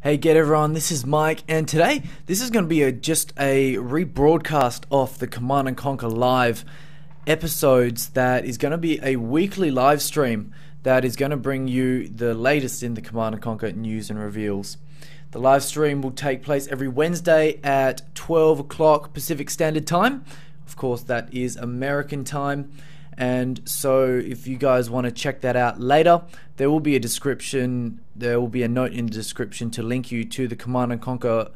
Hey, get everyone, this is Mike, and today this is going to be just a rebroadcast of the Command & Conquer Live episodes that is going to be a weekly live stream that is going to bring you the latest in the Command & Conquer news and reveals. The live stream will take place every Wednesday at 12 o'clock Pacific Standard Time. Of course, that is American time. And so if you guys want to check that out later, there will be a description, there will be a note in the description to link you to the Command & Conquer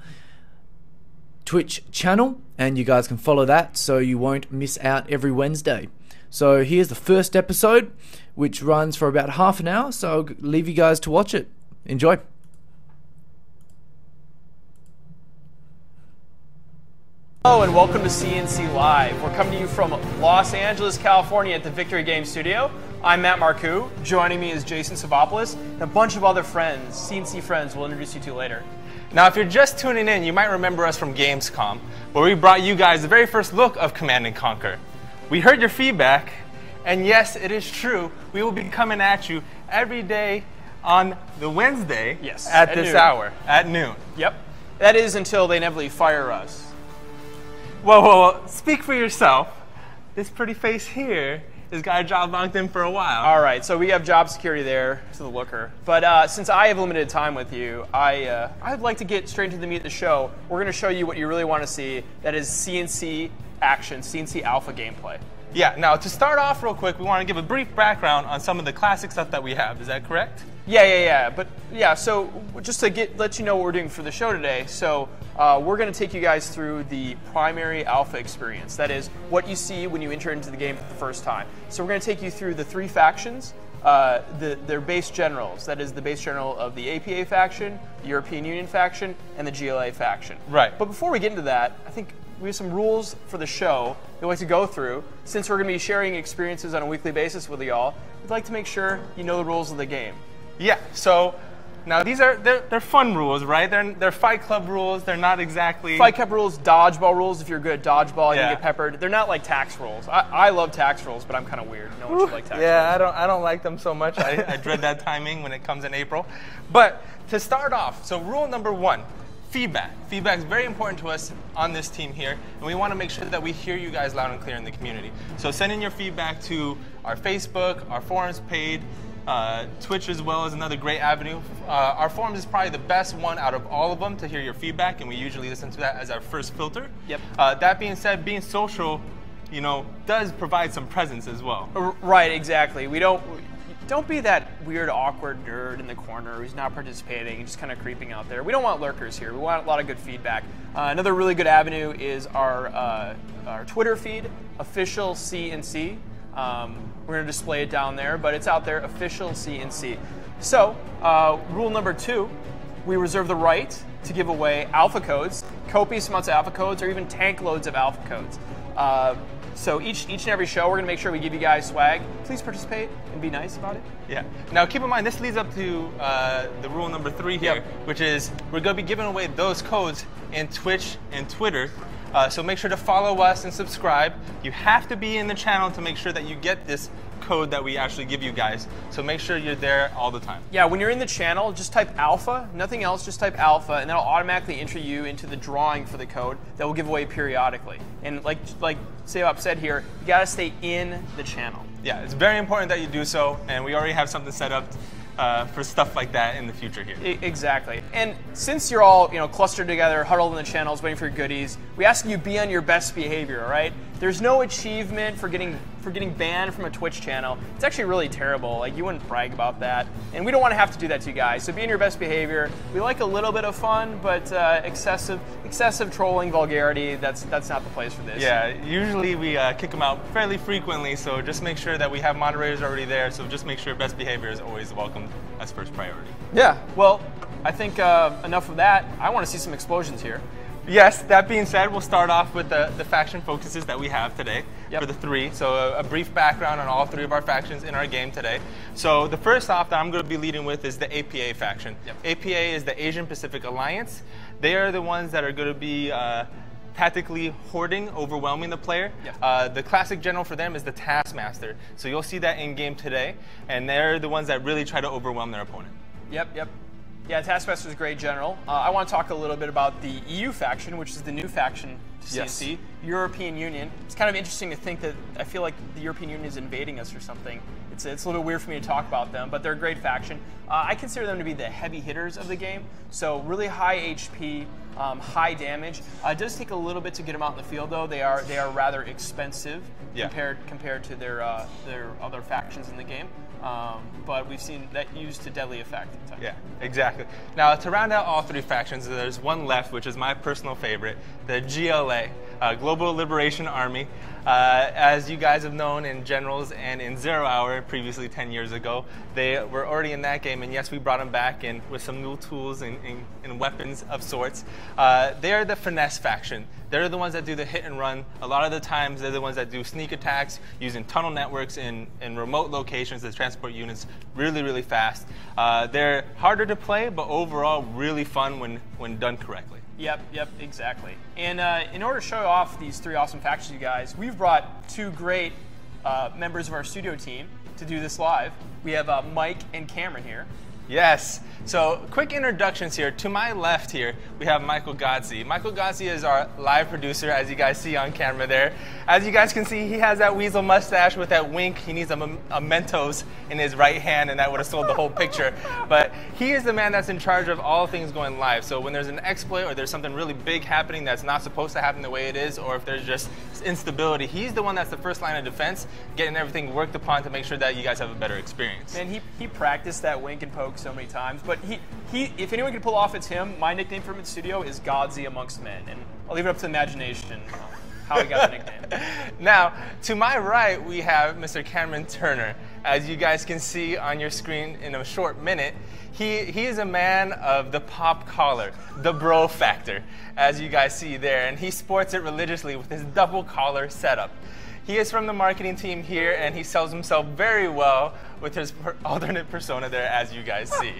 Twitch channel, and you guys can follow that so you won't miss out every Wednesday. So here's the first episode, which runs for about half an hour, so I'll leave you guys to watch it. Enjoy. Hello and welcome to CNC Live. We're coming to you from Los Angeles, California at the Victory Game Studio. I'm Matt Marcoux. Joining me is Jason Savopoulos and a bunch of other friends, CNC friends we'll introduce you to later. Now, if you're just tuning in, you might remember us from Gamescom, where we brought you guys the very first look of Command & Conquer. We heard your feedback, and yes, it is true, we will be coming at you every day on the Wednesday at this hour, at noon. Yep. That is until they inevitably fire us. Whoa, speak for yourself. This pretty face here has got a job locked in for a while. All right, so we have job security there to the looker. But since I have limited time with you, I'd like to get straight into the meat of the show. We're going to show you what you really want to see. That is CNC action, CNC alpha gameplay. Yeah, now to start off real quick, we want to give a brief background on some of the classic stuff that we have. Is that correct? Yeah. But yeah, so just to let you know what we're doing for the show today. So we're going to take you guys through the primary alpha experience. That is what you see when you enter into the game for the first time. So we're going to take you through the three factions, their base generals. That is the base general of the APA faction, the European Union faction, and the GLA faction. Right. But before we get into that, I think we have some rules for the show we'd like to go through. Since we're going to be sharing experiences on a weekly basis with y'all, we'd like to make sure you know the rules of the game. Yeah, so now they're fun rules, right? They're Fight Club rules. They're not exactly Fight Club rules, dodgeball rules. If you're good at dodgeball, you can get peppered. They're not like tax rules. I love tax rules, but I'm kind of weird. No one should like tax rules. Yeah, I don't like them so much. I dread that timing when it comes in April. But to start off, so rule number one, feedback. Feedback is very important to us on this team here, and we want to make sure that we hear you guys loud and clear in the community. So send in your feedback to our Facebook, our forums page, Twitch as well is another great avenue. Our forums is probably the best one out of all of them to hear your feedback, and we usually listen to that as our first filter. Yep. That being said, being social, does provide some presence as well. Right, exactly. Don't be that weird, awkward nerd in the corner who's not participating and just kind of creeping out there. We don't want lurkers here. We want a lot of good feedback. Another really good avenue is our Twitter feed, official CNC. We're going to display it down there, but it's out there, official CNC. So, rule number two, we reserve the right to give away alpha codes, copious amounts of alpha codes, or even tank loads of alpha codes. So each and every show, we're going to make sure we give you guys swag. Please participate and be nice about it. Yeah. Now, keep in mind, this leads up to the rule number three here, which is we're going to be giving away those codes in Twitch and Twitter. So make sure to follow us and subscribe. You have to be in the channel to make sure that you get this code that we actually give you guys. So make sure you're there all the time. Yeah, when you're in the channel, just type alpha, nothing else, just type alpha, and that'll automatically enter you into the drawing for the code that we'll give away periodically. And like Sayop said here, you gotta stay in the channel. Yeah, it's very important that you do so, and we already have something set up for stuff like that in the future here. Exactly. And since you're all clustered together, huddled in the channels, waiting for your goodies, we ask you be on your best behavior, all right? There's no achievement for getting banned from a Twitch channel. It's actually really terrible. Like, you wouldn't brag about that. And we don't want to have to do that to you guys. So be on your best behavior. We like a little bit of fun, but excessive trolling, vulgarity, that's not the place for this. Yeah, usually we kick them out fairly frequently, so just make sure that we have moderators already there, so just make sure best behavior is always welcomed as first priority. Yeah, well, I think enough of that. I want to see some explosions here. Yes, that being said, we'll start off with the faction focuses that we have today for the three. So a brief background on all three of our factions in our game today. So the first off that I'm going to be leading with is the APA faction. APA is the Asian Pacific Alliance. They are the ones that are going to be tactically hoarding, overwhelming the player. The classic general for them is the Taskmaster. So you'll see that in game today, and they're the ones that really try to overwhelm their opponent. Yep. Yeah, Taskmaster's a great general. I want to talk a little bit about the EU faction, which is the new faction to CNC, European Union. It's kind of interesting to think that I feel like the European Union is invading us or something. It's a little bit weird for me to talk about them, but they're a great faction. I consider them to be the heavy hitters of the game. So really high HP, high damage. It does take a little bit to get them out in the field, though. They are rather expensive compared to their other factions in the game. But we've seen that used to deadly effect. Yeah, exactly. Now, to round out all three factions, there's one left, which is my personal favorite, the GLA, Global Liberation Army. As you guys have known in Generals and in Zero Hour, previously 10 years ago, they were already in that game, and yes, we brought them back in with some new tools and weapons of sorts. They are the finesse faction. They're the ones that do the hit and run. A lot of the times, they're the ones that do sneak attacks using tunnel networks in remote locations to transport units really, really fast. They're harder to play, but overall really fun when done correctly. Yep, exactly. And in order to show off these three awesome factions, you guys, we've brought two great members of our studio team to do this live. We have Mike and Cameron here. Yes. So quick introductions here. To my left here, we have Michael Gotzi. Michael Gotzi is our live producer, as you guys see on camera there. As you guys can see, he has that weasel mustache with that wink. He needs a Mentos in his right hand, and that would have sold the whole picture. But he is the man that's in charge of all things going live. So when there's an exploit or there's something really big happening that's not supposed to happen the way it is, or if there's just instability, he's the one that's the first line of defense, getting everything worked upon to make sure that you guys have a better experience. Man, he practiced that wink and poke so many times, but he if anyone can pull off, it's him. My nickname for him in studio is Godzi amongst men, and I'll leave it up to the imagination how he got the nickname. Now, to my right, we have Mr. Cameron Turner. As you guys can see on your screen in a short minute, he is a man of the pop collar, the bro factor, as you guys see there, and he sports it religiously with his double collar setup. He is from the marketing team here, and he sells himself very well with his alternate persona there, as you guys see.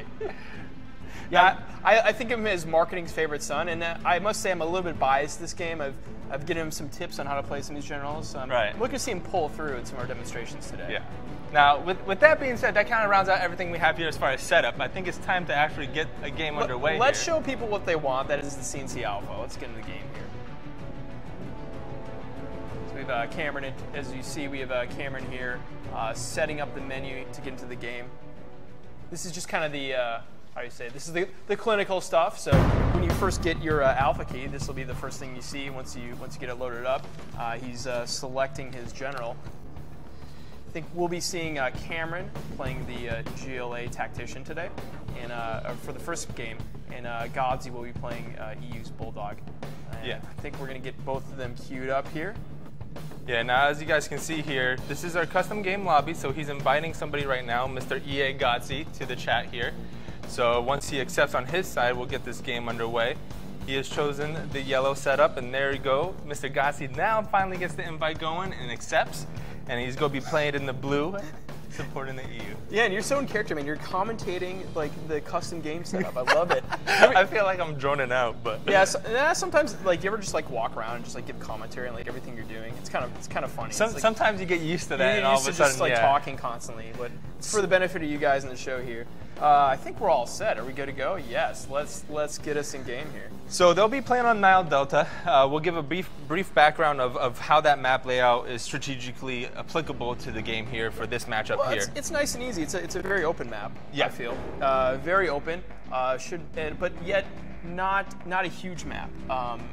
Yeah, I think of him as marketing's favorite son, and I must say I'm a little bit biased this game. I've given him some tips on how to play some of these generals. Right. I'm looking to see him pull through in some of our demonstrations today. Yeah. Now, with that being said, that kind of rounds out everything we have here as far as setup. I think it's time to actually get a game underway. Let's show people what they want. That is the CNC Alpha. Let's get into the game here. So we have Cameron, as you see, we have Cameron here setting up the menu to get into the game. This is just kind of the, how do you say, this is the clinical stuff. So when you first get your alpha key, this will be the first thing you see once you get it loaded up. He's selecting his general. I think we'll be seeing Cameron playing the GLA tactician today, and for the first game, and Godzi will be playing EU's Bulldog. Yeah. I think we're going to get both of them queued up here. Yeah, now as you guys can see here, this is our custom game lobby, so he's inviting somebody right now, Mr. EA Gotzi, to the chat here. So once he accepts on his side, we'll get this game underway. He has chosen the yellow setup, and there we go. Mr. Gotzi now finally gets the invite going and accepts, and he's going to be playing in the blue, supporting the EU. Yeah, and you're so in character, man. You're commentating like the custom game setup. I love it. I feel like I'm droning out, but yeah. Sometimes, like, you ever just like walk around and just like give commentary on like everything you're doing. It's kind of funny. Sometimes you get used to that, and all of a sudden, just like talking constantly. But it's for the benefit of you guys in the show here. I think we're all set. Are we good to go? Yes. Let's get us in game here. So they'll be playing on Nile Delta. We'll give a brief background of how that map layout is strategically applicable to the game here for this matchup here. It's nice and easy. It's a very open map. Yeah. I feel very open. But yet not a huge map.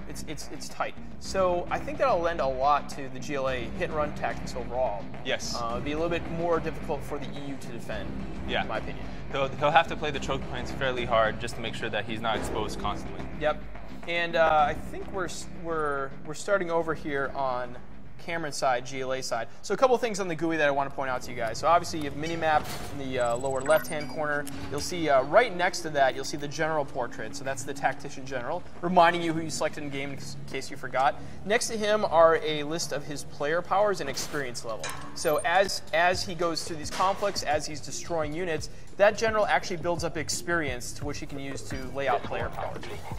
It's tight. So I think that'll lend a lot to the GLA hit and run tactics overall. Yes. It'll be a little bit more difficult for the EU to defend. Yeah. In my opinion. He'll have to play the choke points fairly hard just to make sure that he's not exposed constantly. Yep. And I think we're starting over here on Cameron's side, GLA side. So a couple of things on the GUI that I want to point out to you guys. So obviously you have mini-map in the lower left-hand corner. You'll see right next to that, you'll see the general portrait. So that's the tactician general, reminding you who you selected in game in case you forgot. Next to him are a list of his player powers and experience level. So as he goes through these conflicts, as he's destroying units, that general actually builds up experience to which he can use to lay out player power.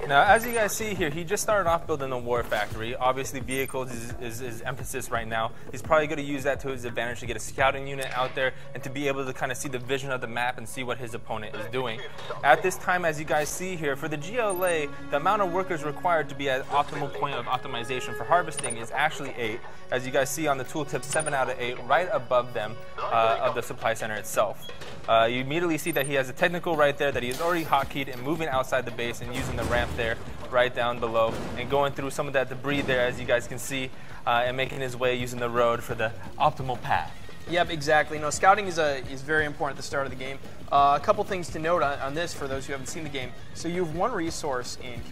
Now, as you guys see here, he just started off building the War Factory. Obviously, vehicles is his emphasis right now. He's probably going to use that to his advantage to get a scouting unit out there and to be able to kind of see the vision of the map and see what his opponent is doing. At this time, as you guys see here, for the GLA, the amount of workers required to be at optimal point of optimization for harvesting is actually 8. As you guys see on the tooltip, 7 out of 8, right above them of the supply center itself. You immediately see that he has a technical right there that he has already hotkeyed and moving outside the base and using the ramp there right down below and going through some of that debris there, as you guys can see, and making his way using the road for the optimal path. Yep, exactly. No, scouting is very important at the start of the game. A couple things to note on this for those who haven't seen the game. So you have one resource in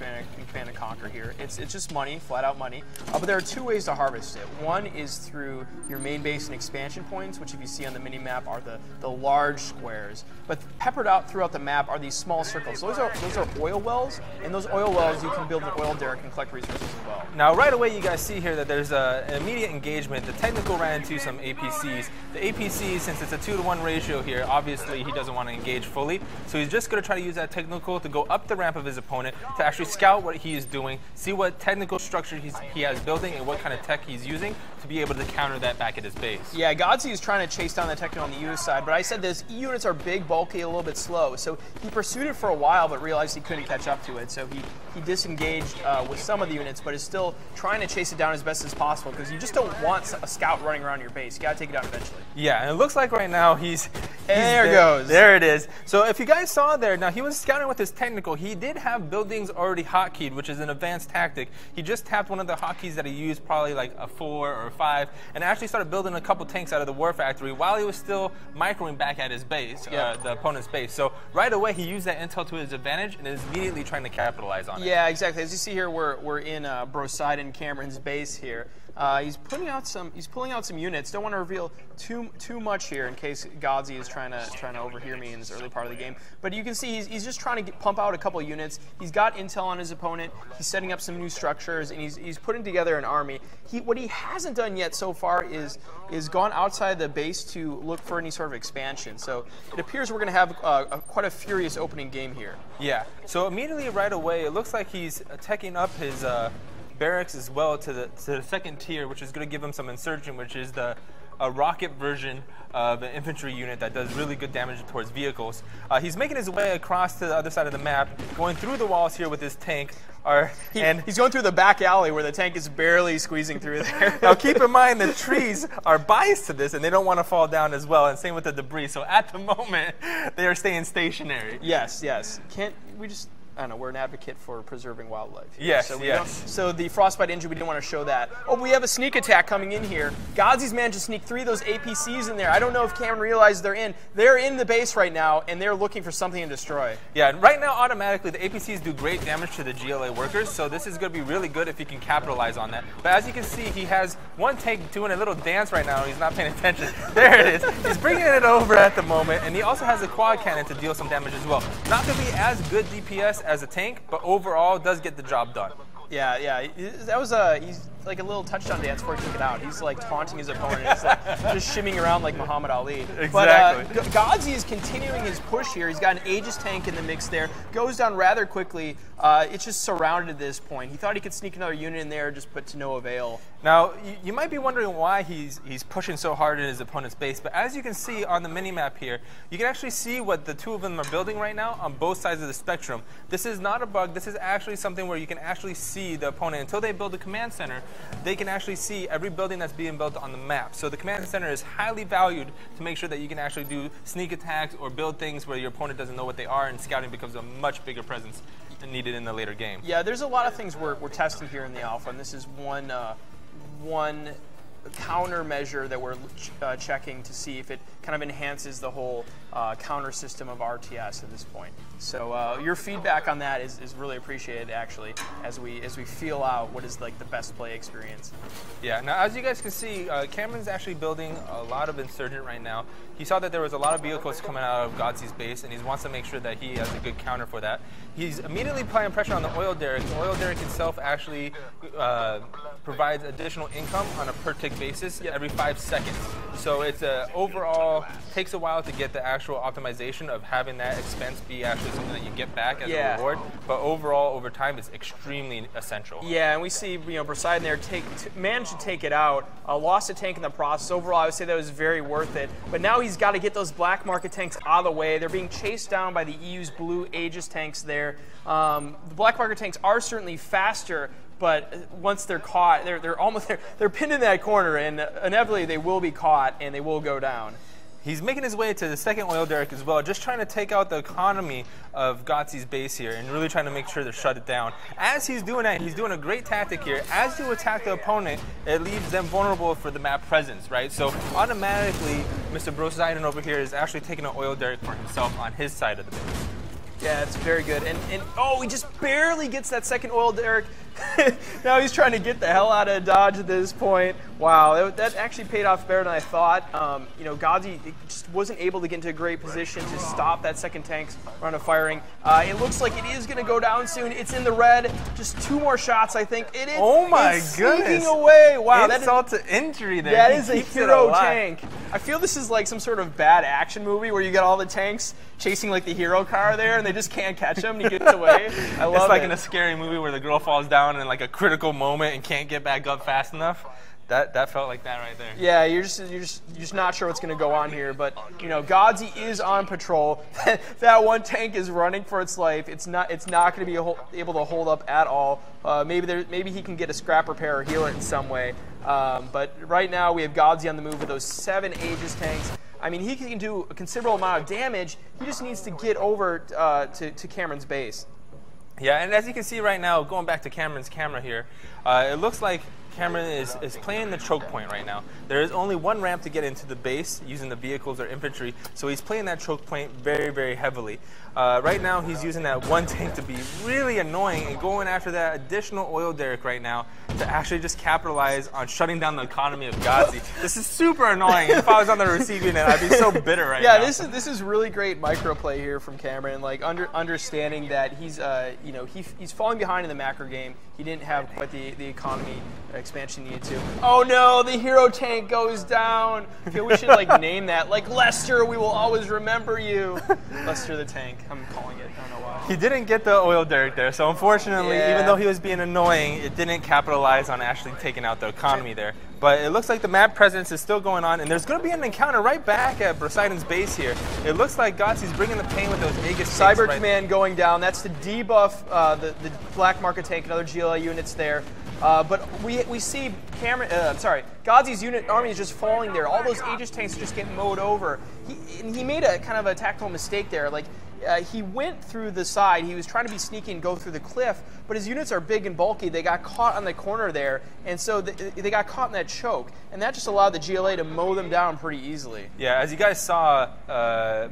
Command & Conquer here. It's just money, flat out money. But there are 2 ways to harvest it. One is through your main base and expansion points, which if you see on the mini-map are the large squares. But peppered out throughout the map are these small circles. Those are oil wells, and those oil wells you can build an oil derrick and collect resources as well. Now right away you guys see here that there's an immediate engagement. The technical ran into some APCs. The APCs, since it's a 2-to-1 ratio here, obviously he doesn't want to engage fully, so he's just going to try to use that technical to go up the ramp of his opponent to actually scout what he is doing, see what technical structure he has building and what kind of tech he's using to be able to counter that back at his base. Yeah, Godsey is trying to chase down the technical on the U side, but I said this, E units are big, bulky, a little bit slow, so he pursued it for a while but realized he couldn't catch up to it, so he disengaged with some of the units, but is still trying to chase it down as best as possible because you just don't want a scout running around your base. You got to take it down eventually. Yeah, and it looks like right now he's there it goes. There it is. So if you guys saw there, now he was scouting with his technical. He did have buildings already hotkeyed, which is an advanced tactic. He just tapped one of the hotkeys that he used, probably like a 4 or a 5, and actually started building a couple tanks out of the War Factory while he was still microing back at his base, the opponent's base. So right away he used that intel to his advantage and is immediately trying to capitalize on it. Yeah, exactly. As you see here, we're in Brosidon Cameron's base here. He's pulling out some units. Don't want to reveal too much here in case Godsey is trying to overhear me in this early part of the game. But you can see he's just trying to pump out a couple units. He's got intel on his opponent. He's setting up some new structures and he's putting together an army. What he hasn't done yet so far is gone outside the base to look for any sort of expansion. So it appears we're going to have quite a furious opening game here. Yeah. So immediately right away, it looks like he's teching up his barracks as well to the 2nd tier, which is going to give him some insurgent, which is a rocket version of an infantry unit that does really good damage towards vehicles. He's making his way across to the other side of the map, going through the walls here with his tank. He's going through the back alley where the tank is barely squeezing through there. Now keep in mind the trees are biased to this and they don't want to fall down as well, and same with the debris. So at the moment, they are staying stationary. Yes. Can't we just... I don't know, we're an advocate for preserving wildlife here. Yes, so yes. So the frostbite injury, we didn't want to show that. Oh, we have a sneak attack coming in here. Godsey's managed to sneak 3 of those APCs in there. I don't know if Cameron realized they're in. They're in the base right now, and they're looking for something to destroy. Yeah, right now, automatically, the APCs do great damage to the GLA workers, so this is going to be really good if he can capitalize on that. But as you can see, he has one tank doing a little dance right now, and he's not paying attention. There it is. He's bringing it over at the moment, and he also has a quad cannon to deal some damage as well. Not going to be as good DPS as a tank, but overall does get the job done. Yeah. That was he's like a little touchdown dance before he took it out. He's like taunting his opponent. He's like just shimmying around like Muhammad Ali. Exactly. But Godsey is continuing his push here. He's got an Aegis tank in the mix there. Goes down rather quickly. It's just surrounded at this point. He thought he could sneak another unit in there, just put to no avail. Now, you might be wondering why he's pushing so hard in his opponent's base, but as you can see on the mini-map here, you can actually see what the 2 of them are building right now on both sides of the spectrum. This is not a bug. This is actually something where you can actually see the opponent. Until they build a command center, they can actually see every building that's being built on the map. So the command center is highly valued to make sure that you can actually do sneak attacks or build things where your opponent doesn't know what they are, and scouting becomes a much bigger presence needed in the later game. Yeah, there's a lot of things we're testing here in the alpha, and this is one countermeasure that we're checking to see if it kind of enhances the whole counter system of RTS at this point. So your feedback on that is really appreciated, actually, as we feel out what is like the best play experience. Yeah. Now, as you guys can see, Cameron's actually building a lot of insurgent right now. He saw that there was a lot of vehicles coming out of Godsey's base, and he wants to make sure that he has a good counter for that. He's immediately applying pressure on the oil derrick. The oil derrick itself actually provides additional income on a per tick basis every 5 seconds. So it's an overall while, takes a while to get the actual optimization of having that expense be actually something that you get back as a reward. But overall, over time, it's extremely essential. Yeah, and we see Poseidon there managed to take it out, lost a tank in the process. Overall, I would say that was very worth it. But now he's got to get those black market tanks out of the way. They're being chased down by the EU's blue Aegis tanks there. The black market tanks are certainly faster, but once they're caught, they're pinned in that corner, and inevitably they will be caught and they will go down. He's making his way to the second oil derrick as well, just trying to take out the economy of Gotzi's base here and really trying to make sure to shut it down. As he's doing that, he's doing a great tactic here. As you attack the opponent, it leaves them vulnerable for the map presence, right? So automatically, Mr. Poseidon over here is actually taking an oil derrick for himself on his side of the base. Yeah, it's very good. And oh, he just barely gets that second oil derrick. Now he's trying to get the hell out of Dodge at this point. Wow, that actually paid off better than I thought. Gotzi just wasn't able to get into a great position to stop that second tank's run of firing. It looks like it is going to go down soon. It's in the red. Just 2 more shots, I think. It is. Oh my it's goodness! Sneaking away. Wow, insult to injury there. That is a hero tank. I feel this is like some sort of bad action movie where you got all the tanks chasing like the hero car there, and they just can't catch him, and he gets away. I love it. It's like in a scary movie where the girl falls down in like a critical moment and can't get back up fast enough. That felt like that right there. Yeah, you're just not sure what's going to go on here, but Gotzi is on patrol. That one tank is running for its life. It's not going to be able to hold up at all. Maybe he can get a scrap repair or heal it in some way. But right now we have Gotzi on the move with those 7 Aegis tanks. I mean, he can do a considerable amount of damage. He just needs to get over to Cameron's base. Yeah, and as you can see right now, going back to Cameron's camera here, it looks like Cameron is playing the choke point right now. There is only one ramp to get into the base using the vehicles or infantry, so he's playing that choke point very, very heavily. Right now, he's using that one tank to be really annoying and going after that additional oil derrick right now to actually just capitalize on shutting down the economy of Gotzi. This is super annoying. If I was on the receiving end, I'd be so bitter right now. Yeah, this is really great microplay here from Cameron, like understanding that he's he's falling behind in the macro game. He didn't have quite the economy expansion he needed to. Oh no, the hero tank goes down. I feel we should like name that, like Lester, we will always remember you. Lester the tank, I'm calling it, I don't know why. He didn't get the oil derrick there, so unfortunately, even though he was being annoying, it didn't capitalize on actually taking out the economy there. But it looks like the map presence is still going on, and there's going to be an encounter right back at Poseidon's base here. It looks like Gotzi's bringing the pain with those Aegis Cyber Command going down. That's to debuff the black market tank and other GLA units there. But we see Gotzi's unit army is just falling there. All those Aegis tanks just get mowed over. He made a kind of a tactical mistake there. Like he went through the side. He was trying to be sneaky and go through the cliff, but his units are big and bulky. They got caught on the corner there, and so they got caught in that choke, and that just allowed the GLA to mow them down pretty easily. Yeah, as you guys saw,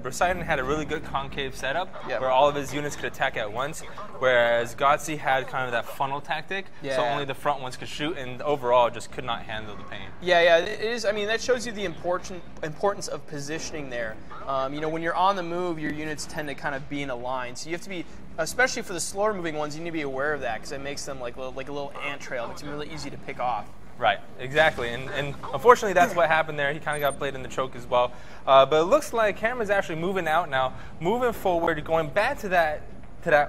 Poseidon had a really good concave setup where all of his units could attack at once, whereas Gotzi had kind of that funnel tactic, so only the front ones could shoot, and overall just could not handle the pain. Yeah, it is. I mean, that shows you the importance of positioning there. When you're on the move, your units tend to kind of be in a line, so you have to be, especially for the slower moving ones, you need to be aware of that because it makes them like a little ant trail. It makes them really easy to pick off. Right, exactly, and unfortunately that's what happened there. He kind of got played in the choke as well. But it looks like Cameron's actually moving out now, moving forward, going back to that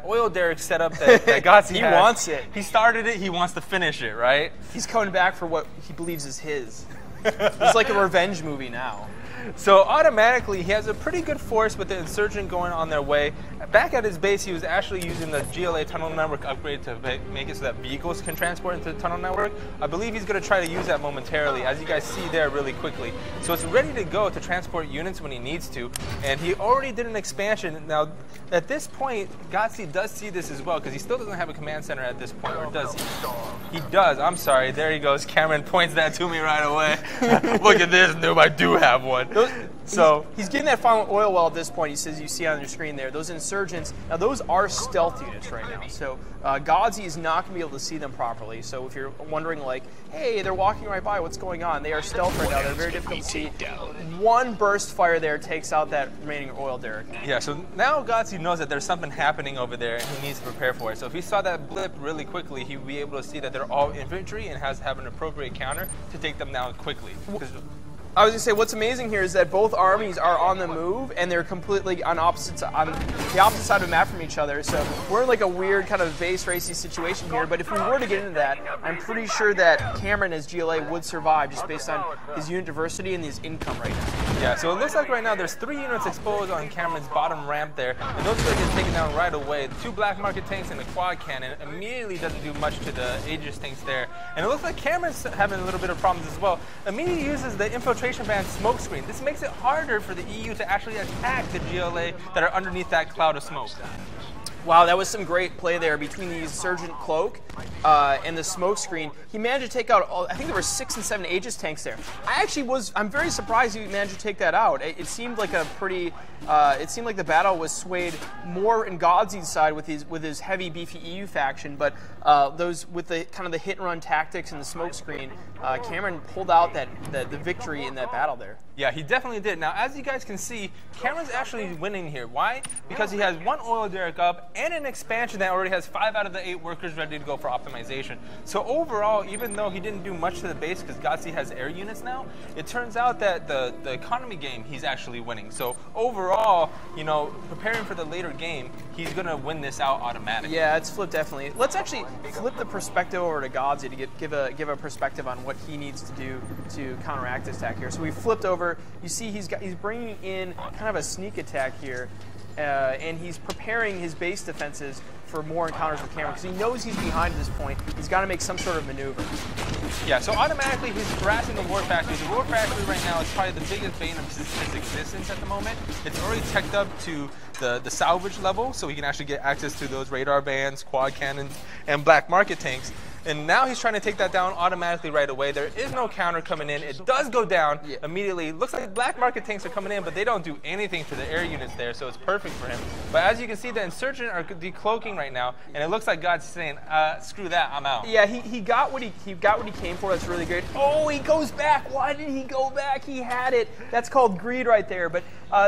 oil derrick setup that Gotzi He has. wants it. He started it, he wants to finish it, right? He's coming back for what he believes is his. It's like a revenge movie now. So automatically, he has a pretty good force with the insurgent going on their way. Back at his base, he was actually using the GLA tunnel network upgrade to make it so that vehicles can transport into the tunnel network. I believe he's going to try to use that momentarily, as you guys see there really quickly. So it's ready to go to transport units when he needs to, and he already did an expansion. Now, at this point, Gotzi does see this as well, because he still doesn't have a command center at this point, or does he? He does. I'm sorry. There he goes. Cameron points that to me right away. Look at this, noob. I do have one. So he's getting that final oil well at this point. He says, you see on your screen there, those insurgents. Now those are stealth units right now. So Gotzi is not going to be able to see them properly. So if you're wondering, like, hey, they're walking right by, what's going on? They are stealth right now. They're very difficult to see. One burst fire there takes out that remaining oil derrick. Yeah. So now Gotzi knows that there's something happening over there, and he needs to prepare for it. So if he saw that blip really quickly, he would be able to see that they're all infantry and have an appropriate counter to take them down quickly. I was gonna say what's amazing here is that both armies are on the move and they're completely on the opposite side of the map from each other. So we're in like a weird kind of base racy situation here. But if we were to get into that, I'm pretty sure that Cameron as GLA would survive just based on his unit diversity and his income right now. Yeah, so it looks like right now there's 3 units exposed on Cameron's bottom ramp there, and those are get taken down right away. The 2 black market tanks and the quad cannon immediately doesn't do much to the Aegis tanks there. And it looks like Cameron's having a little bit of problems as well. Immediately uses the infiltration band smoke screen. This makes it harder for the EU to actually attack the GLA that are underneath that cloud of smoke. Wow, that was some great play there between the Insurgent Cloak and the smoke screen. He managed to take out, I think there were 6 and 7 Aegis tanks there. I'm very surprised he managed to take that out. It seemed like a pretty, it seemed like the battle was swayed more in Godzi's side with his heavy beefy EU faction, but those with the kind of the hit and run tactics and the smoke screen, Cameron pulled out the victory in that battle there. Yeah, he definitely did. Now, as you guys can see, Cameron's actually winning here. Why? Because he has 1 oil derrick up and an expansion that already has 5 out of the 8 workers ready to go for optimization. So overall, even though he didn't do much to the base because Godzi has air units now, it turns out that the economy game, he's actually winning. So overall, you know, preparing for the later game, he's going to win this out automatically. Yeah, it's flipped definitely. Let's actually flip the perspective over to Godzi to give a perspective on what he needs to do to counteract this attack here. So we flipped over. You see he's bringing in kind of a sneak attack here, and he's preparing his base defenses for more encounters with Cameron because he knows he's behind at this point. He's got to make some sort of maneuver. Yeah, so automatically he's harassing the War Factory. The War Factory right now is probably the biggest bane of his existence at the moment. It's already teched up to the salvage level, so he can actually get access to those radar bands, quad cannons, and black market tanks. And now he's trying to take that down automatically right away. There is no counter coming in. It does go down immediately. Looks like black market tanks are coming in, but they don't do anything to the air units there, so it's perfect for him. But as you can see, the Insurgent are decloaking right now, and it looks like God's saying, screw that, I'm out. Yeah, he got what he came for. That's really great. Oh, he goes back. Why did he go back? He had it. That's called greed right there. But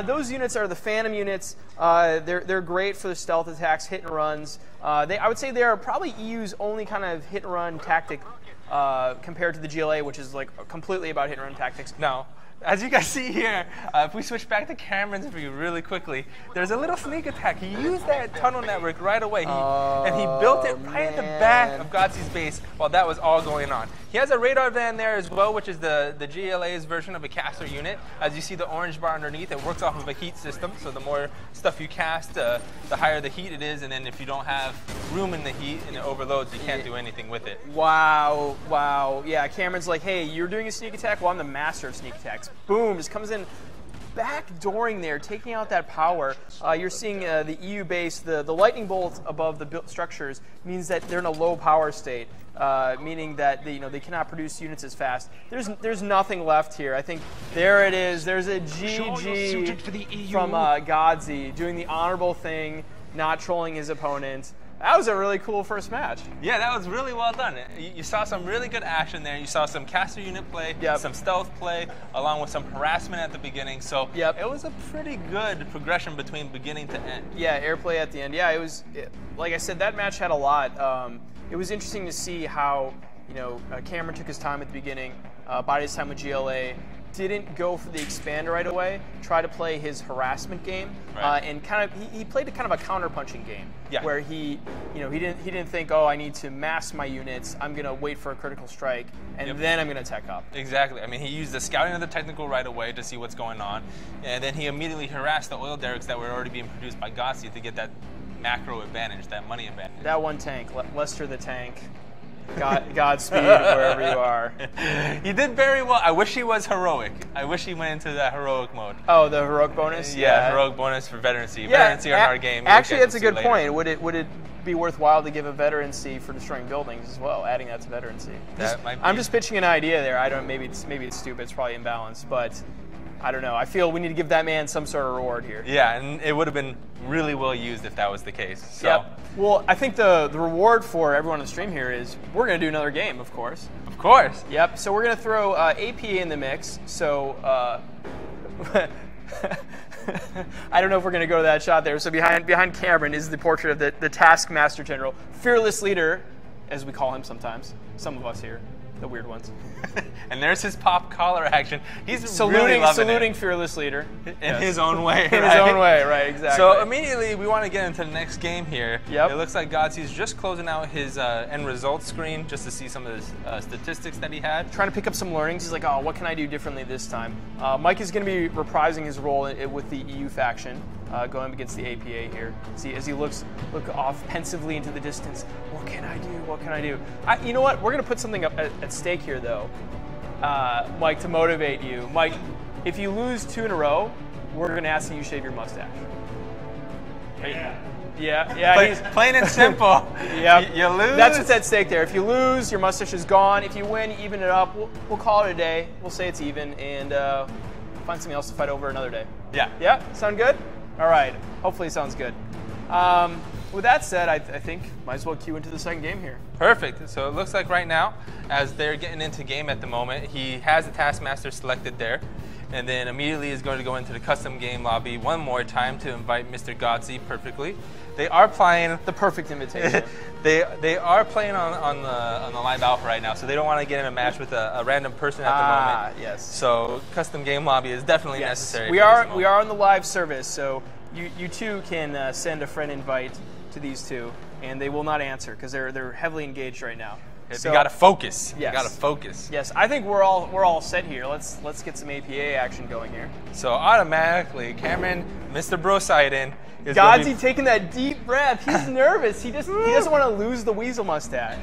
those units are the Phantom units. They're great for the stealth attacks, hit and runs. I would say they are probably EU's only kind of hit and run tactic compared to the GLA, which is like completely about hit and run tactics. Now, as you guys see here, if we switch back to Cameron's view really quickly, there's a little sneak attack. He used that tunnel network right away, and he built it right at the back of Godzi's base while that was all going on. He has a radar van there as well, which is the GLA's version of a caster unit. As you see the orange bar underneath, it works off of a heat system, so the more stuff you cast, the higher the heat it is, and then if you don't have room in the heat and it overloads, you can't do anything with it. Wow, wow. Yeah, Cameron's like, hey, you're doing a sneak attack? Well, I'm the master of sneak attacks. Boom, just comes in backdooring there, taking out that power. You're seeing the EU base, the lightning bolt above the built structures means that they're in a low power state, meaning that they cannot produce units as fast. There's nothing left here. I think there it is. There's a GG from Godzi doing the honorable thing, not trolling his opponent. That was a really cool first match. Yeah, that was really well done. You saw some really good action there. You saw some caster unit play, some stealth play, along with some harassment at the beginning. So it was a pretty good progression between beginning to end. Yeah, airplay at the end. Yeah, like I said, that match had a lot. It was interesting to see how Cameron took his time at the beginning, bided his time with GLA, didn't go for the expander right away, try to play his harassment game, and he played a kind of a counter-punching game, where he didn't think, oh, I need to mass my units, I'm gonna wait for a critical strike, and then I'm gonna tech up. Exactly. I mean, he used the scouting of the technical right away to see what's going on, and then he immediately harassed the oil derricks that were already being produced by Gossi to get that macro advantage, that money advantage. That one tank, Lester the tank. Godspeed wherever you are. He did very well. I wish he was heroic. I wish he went into that heroic mode. Oh, the heroic bonus? Yeah, heroic bonus for veterancy. Veterancy on our game. Actually, that's a good point. Would it be worthwhile to give a veterancy for destroying buildings as well, adding that to veterancy? I'm just pitching an idea there. I don't. Maybe it's stupid. It's probably imbalanced, but I don't know. I feel we need to give that man some sort of reward here. Yeah, and it would have been really well used if that was the case. So. Well, I think the reward for everyone on the stream here is we're going to do another game, of course. Of course. Yep. So we're going to throw APA in the mix. So I don't know if we're going to go to that shot there. So behind Cameron is the portrait of the Taskmaster General, fearless leader, as we call him sometimes. Some of us here. the weird ones. And there's his pop collar action. He's really saluting fearless leader in his own way. In his own way, right? Exactly. So immediately we want to get into the next game here. Yep. It looks like Godsy's just closing out his end results screen just to see some of the statistics that he had. Trying to pick up some learnings. He's like, oh, what can I do differently this time? Mike is going to be reprising his role with the EU faction, going up against the APA here. See, as he look off pensively into the distance. What can I do? What can I do? You know what? We're going to put something up at stake here, though, Mike, to motivate you. Mike, if you lose 2 in a row, we're going to ask that you shave your mustache. Yeah. Plain and simple. Yep. You lose. That's what's at stake there. If you lose, your mustache is gone. If you win, even it up. We'll call it a day. We'll say it's even, and find something else to fight over another day. Yeah. Yeah? Sound good? All right. Hopefully it sounds good. With that said, I think might as well cue into the second game here. Perfect. So it looks like right now, as they're getting into game at the moment, he has the Taskmaster selected there, and then immediately is going to go into the custom game lobby one more time to invite Mr. Godsey perfectly. They are playing the perfect invitation. they are playing on the live alpha right now, so they don't want to get in a match with a random person at the moment. Yes. So custom game lobby is definitely necessary. We are on the live service, so you too can send a friend invite to these two, and they will not answer because they're heavily engaged right now. So, you got to focus. Yes. You got to focus. Yes, I think we're all set here. Let's get some APA action going here. So automatically, Cameron, Mr. Brosidon, is Godsey taking that deep breath. He's nervous. He doesn't want to lose the weasel mustache.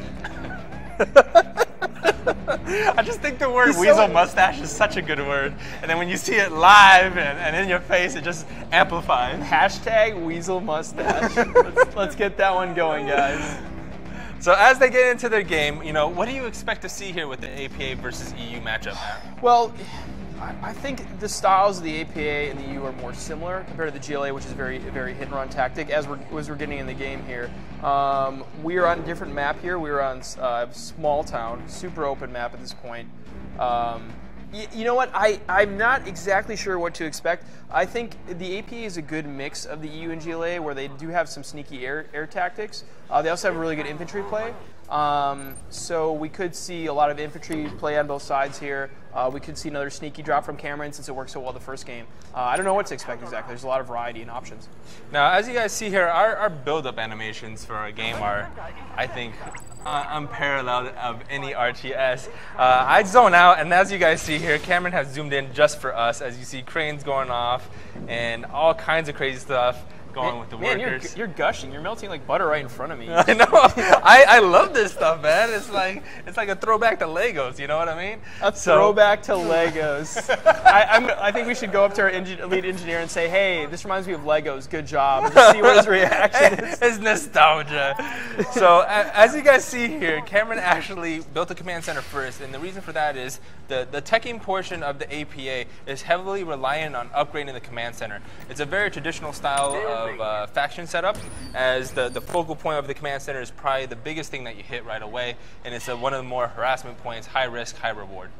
I just think the word weasel mustache is such a good word. And then when you see it live and in your face, it just amplifies. Hashtag weasel mustache. let's get that one going, guys. So as they get into their game, what do you expect to see here with the APA versus EU matchup, Matt? Well, I think the styles of the APA and the EU are more similar compared to the GLA, which is very hit and run tactic. As we're getting in the game here, we are on a different map here. We are on small town, super open map at this point. You know what? I'm not exactly sure what to expect. I think the APA is a good mix of the EU and GLA, where they do have some sneaky air tactics. They also have a really good infantry play. So we could see a lot of infantry play on both sides here. We could see another sneaky drop from Cameron since it worked so well the first game. I don't know what to expect exactly. There's a lot of variety and options. Now, as you guys see here, our build-up animations for our game are, I think, unparalleled of any RTS. I zone out, and as you guys see here, Cameron has zoomed in just for us. As you see, cranes going off and all kinds of crazy stuff going with the workers. You're gushing. You're melting like butter right in front of me. I know. I love this stuff, man. It's like a throwback to Legos. You know what I mean? Throwback to Legos. I think we should go up to our lead engineer and say, "Hey, this reminds me of Legos. Good job." And just see what his reaction is. It's nostalgia. So as you guys see here, Cameron actually built the command center first, and the reason for that is the teching portion of the APA is heavily reliant on upgrading the command center. It's a very traditional style of faction setup, as the focal point of the command center is probably the biggest thing that you hit right away, and it's one of the more harassment points, high risk, high reward.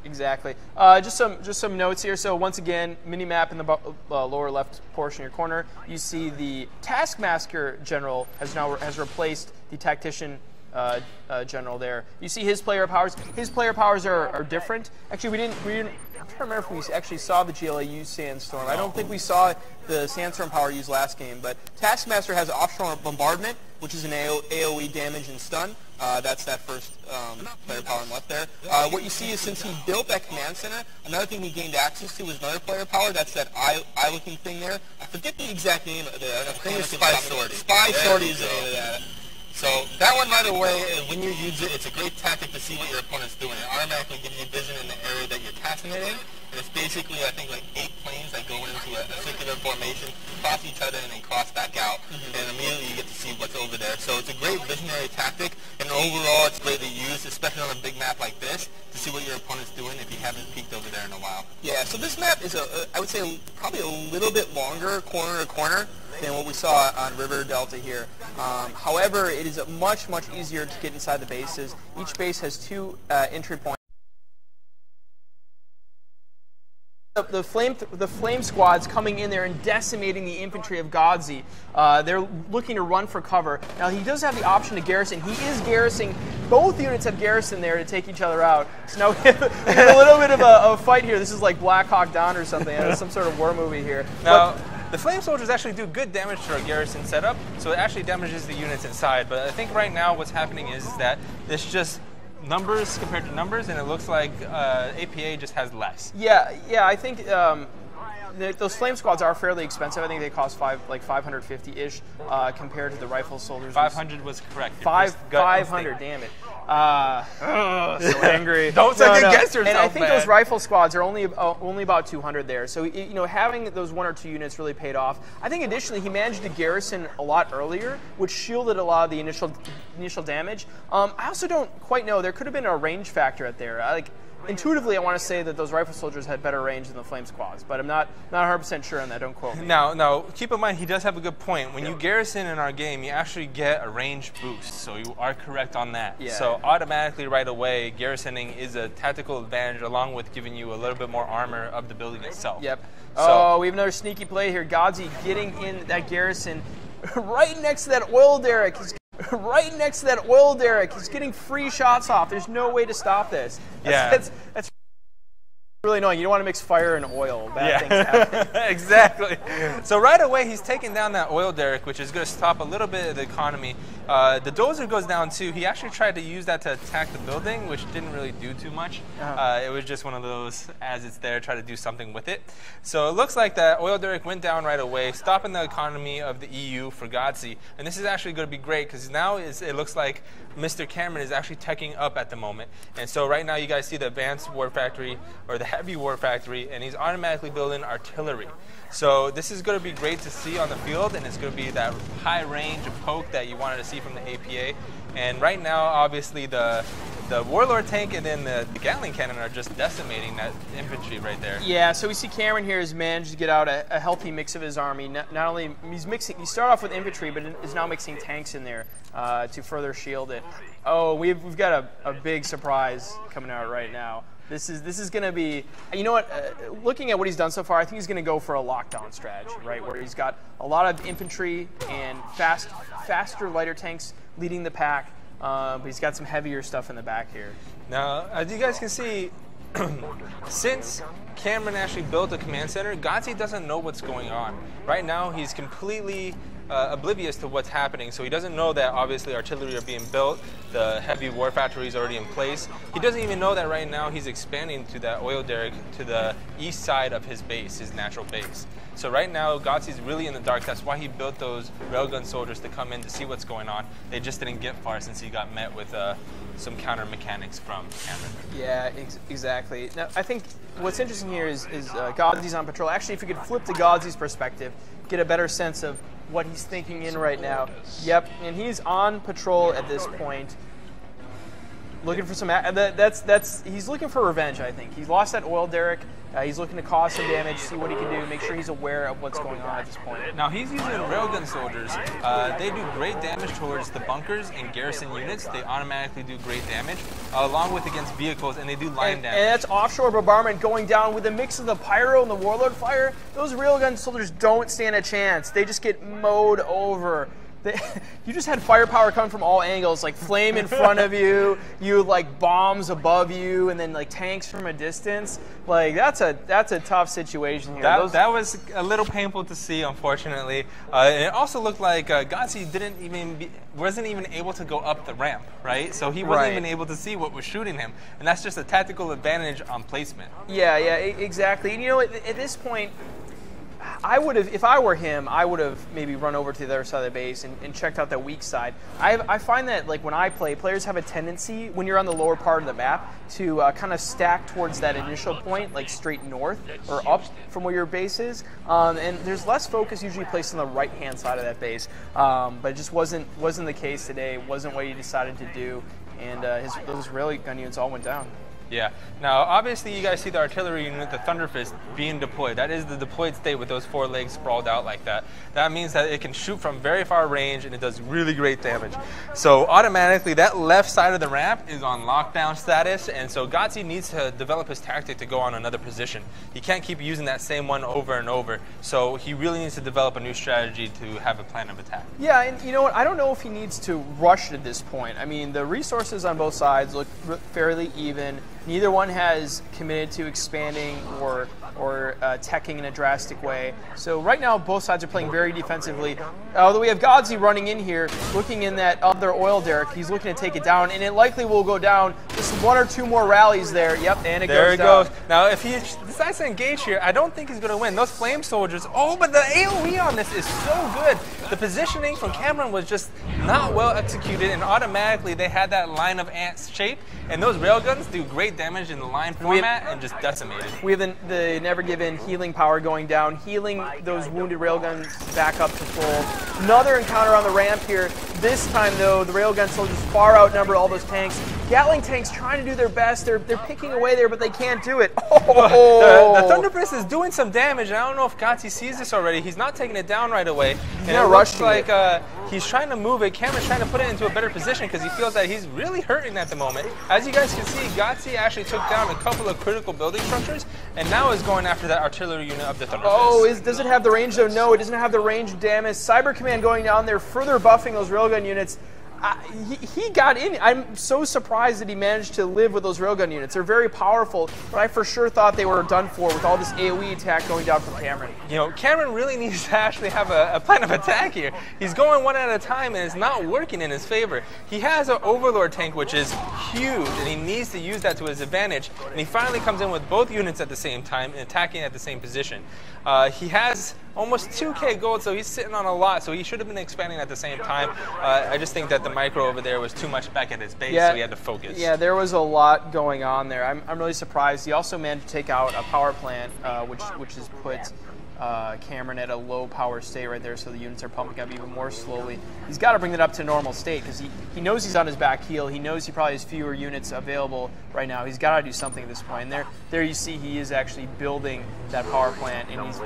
Exactly. Just some notes here. So once again, mini map in the lower left portion of your corner, you see the Taskmaster general has replaced the tactician general there. You see his player powers. His player powers are different. Actually, we didn't. I'm trying to remember if we actually saw the GLA use Sandstorm. I don't think we saw the Sandstorm power used last game. But Taskmaster has offshore bombardment, which is an AOE damage and stun. That's that first player power left there. What you see is since he built that command center, another thing he gained access to was another player power. That's that eye-looking thing there. I forget the exact name of it. I think it's Spy Sortie. Spy Sortie is the name of that. So that one, by the way, when you use it, it's a great tactic to see what your opponent's doing. It automatically gives you vision in the area that you're casting it in. And it's basically, I think, like 8 planes that go into a circular formation, cross each other, and then cross back out. And immediately you get to see what's over there. So it's a great visionary tactic. And overall, it's great to use, especially on a big map like this, to see what your opponent's doing if you haven't peeked over there in a while. Yeah, so this map is, I would say, probably a little bit longer corner to corner than what we saw on River Delta here. However, it is much easier to get inside the bases. Each base has 2 entry points. the flame squads coming in there and decimating the infantry of Godzi. They're looking to run for cover. Now he does have the option to garrison. He is garrisoning. Both units have garrison there to take each other out. So now we have a little bit of a fight here. This is like Black Hawk Down or something. Some sort of war movie here. Now, the flame soldiers actually do good damage to our garrison setup, so it actually damages the units inside. But I think right now what's happening is that it's just numbers compared to numbers, and it looks like APA just has less. Yeah, I think those flame squads are fairly expensive. I think they cost like 550-ish compared to the rifle soldiers. 500 was correct. 500, damn it. So angry. Don't second guess yourself, and I think man. those rifle squads are only about 200 there. So having those 1 or 2 units really paid off. I think additionally he managed to garrison a lot earlier, which shielded a lot of the initial damage. I also don't quite know. There could have been a range factor out there. Intuitively, I want to say that those rifle soldiers had better range than the flame squads, but I'm not 100% sure on that. Don't quote me. Now, keep in mind, he does have a good point. When you garrison in our game, you actually get a range boost, so you are correct on that. Yeah. So automatically, right away, garrisoning is a tactical advantage, along with giving you a little bit more armor of the building itself. Yep. So, we have another sneaky play here. Godzi getting in that garrison right next to that oil derrick. Right next to that oil derrick. He's getting free shots off. There's no way to stop this. That's really annoying. You don't want to mix fire and oil. Bad things happen. Exactly. So right away, he's taking down that oil derrick, which is going to stop a little bit of the economy. The dozer goes down too. He actually tried to use that to attack the building, which didn't really do too much. It was just one of those, as it's there, try to do something with it. So it looks like that oil derrick went down right away, stopping the economy of the EU for Godzi. And this is actually going to be great, because now it looks like Mr. Cameron is actually teching up at the moment. And so right now you guys see the advanced war factory, or the heavy war factory, and he's automatically building artillery. So this is going to be great to see on the field, and it's going to be that high range of poke that you wanted to see from the APA. And right now, obviously, the Warlord tank and then the Gatling cannon are just decimating that infantry right there. Yeah, so we see Cameron here has managed to get out a healthy mix of his army. Not only he started off with infantry, but is now mixing tanks in there to further shield it. Oh, we've got a big surprise coming out right now. This is going to be, you know what, looking at what he's done so far, I think he's going to go for a lockdown strategy, right, where he's got a lot of infantry and faster, lighter tanks leading the pack, but he's got some heavier stuff in the back here. Now, as you guys can see, since Cameron actually built a command center, Godzi doesn't know what's going on. Right now, he's completely oblivious to what's happening, so he doesn't know that obviously artillery are being built, the heavy war factory is already in place. He doesn't even know that right now he's expanding to that oil derrick to the east side of his base, his natural base. So right now, Godzi's really in the dark. That's why he built those railgun soldiers to come in to see what's going on. They just didn't get far since he got met with some counter mechanics from Cameron. Yeah, exactly. Now, I think what's interesting here is Godzi's on patrol. Actually, if you could flip to Godzi's perspective, get a better sense of what he's thinking in right now. Yep, and he's on patrol at this point, looking for some. He's looking for revenge. I think he's lost that oil derrick. He's looking to cause some damage, see what he can do, make sure he's aware of what's going on at this point. Now he's using railgun soldiers. They do great damage towards the bunkers and garrison units. They automatically do great damage, along with against vehicles, and they do line damage. And that's offshore bombardment going down with a mix of the pyro and the warlord fire. Those railgun soldiers don't stand a chance. They just get mowed over. You just had firepower coming from all angles, like flame in front of you, like bombs above you, and then like tanks from a distance. Like that's a tough situation here. That was a little painful to see, unfortunately. And it also looked like Godzi wasn't even able to go up the ramp, right? So he wasn't even able to see what was shooting him, and that's just a tactical advantage on placement. Yeah, exactly. And you know, at this point, I would have, if I were him, I would have maybe run over to the other side of the base and checked out that weak side. I find that like when I play, players have a tendency when you're on the lower part of the map to kind of stack towards that initial point, like straight north or up from where your base is, and there's less focus usually placed on the right-hand side of that base. But it just wasn't the case today. It wasn't what he decided to do, and those railgun units all went down. Yeah. Now, obviously, you guys see the artillery unit, the Thunderfist, being deployed. That is the deployed state with those 4 legs sprawled out like that. That means that it can shoot from very far range, and it does really great damage. So automatically, that left side of the ramp is on lockdown status, and so Gotzi needs to develop his tactic to go on another position. He can't keep using that same one over and over, so he really needs to develop a new strategy to have a plan of attack. Yeah, and you know what? I don't know if he needs to rush at this point. I mean, the resources on both sides look fairly even. Neither one has committed to expanding or teching in a drastic way. So right now, both sides are playing very defensively. Although we have Godzi running in here, looking in that other oil derrick. He's looking to take it down, and it likely will go down. Just 1 or 2 more rallies there. Yep, and it goes down. There it goes. Now, if he decides to engage here, I don't think he's going to win. Those flame soldiers, oh, but the AoE on this is so good. The positioning from Cameron was just not well executed, and automatically they had that line of ants shape, and those railguns do great damage in the line format and just decimated. We have the Never Given healing power going down, healing those wounded railguns back up to full. Another encounter on the ramp here. This time, though, the railgun soldiers far outnumber all those tanks. Gatling tanks trying to do their best. They're picking away there, but they can't do it. Oh. The Thunderfist is doing some damage, and I don't know if Gotzi sees this already. He's not taking it down right away. He's not rushing like he's trying to move it. Cameron's trying to put it into a better position because he feels that he's really hurting at the moment. As you guys can see, Gotzi actually took down a couple of critical building structures, and now is going after that artillery unit of the Thunderfist. Oh, does it have the range, though? No, it doesn't have the range damage. Cyber Command going down there, further buffing those railgun units. He got in. I'm so surprised that he managed to live with those railgun units. They're very powerful, but I for sure thought they were done for with all this AoE attack going down from Cameron. You know, Cameron really needs to actually have a plan of attack here. He's going one at a time, and it's not working in his favor. He has an Overlord tank, which is huge, and he needs to use that to his advantage, and he finally comes in with both units at the same time and attacking at the same position. He has almost 2k gold, so he's sitting on a lot, so he should have been expanding at the same time. I just think that the micro over there was too much back at his base, so he had to focus. Yeah, there was a lot going on there. I'm really surprised. He also managed to take out a power plant, which has put Cameron at a low power state right there, so the units are pumping up even more slowly. He's got to bring that up to normal state because he knows he's on his back heel. He knows he probably has fewer units available right now. He's got to do something at this point. And there you see he is actually building that power plant, and he's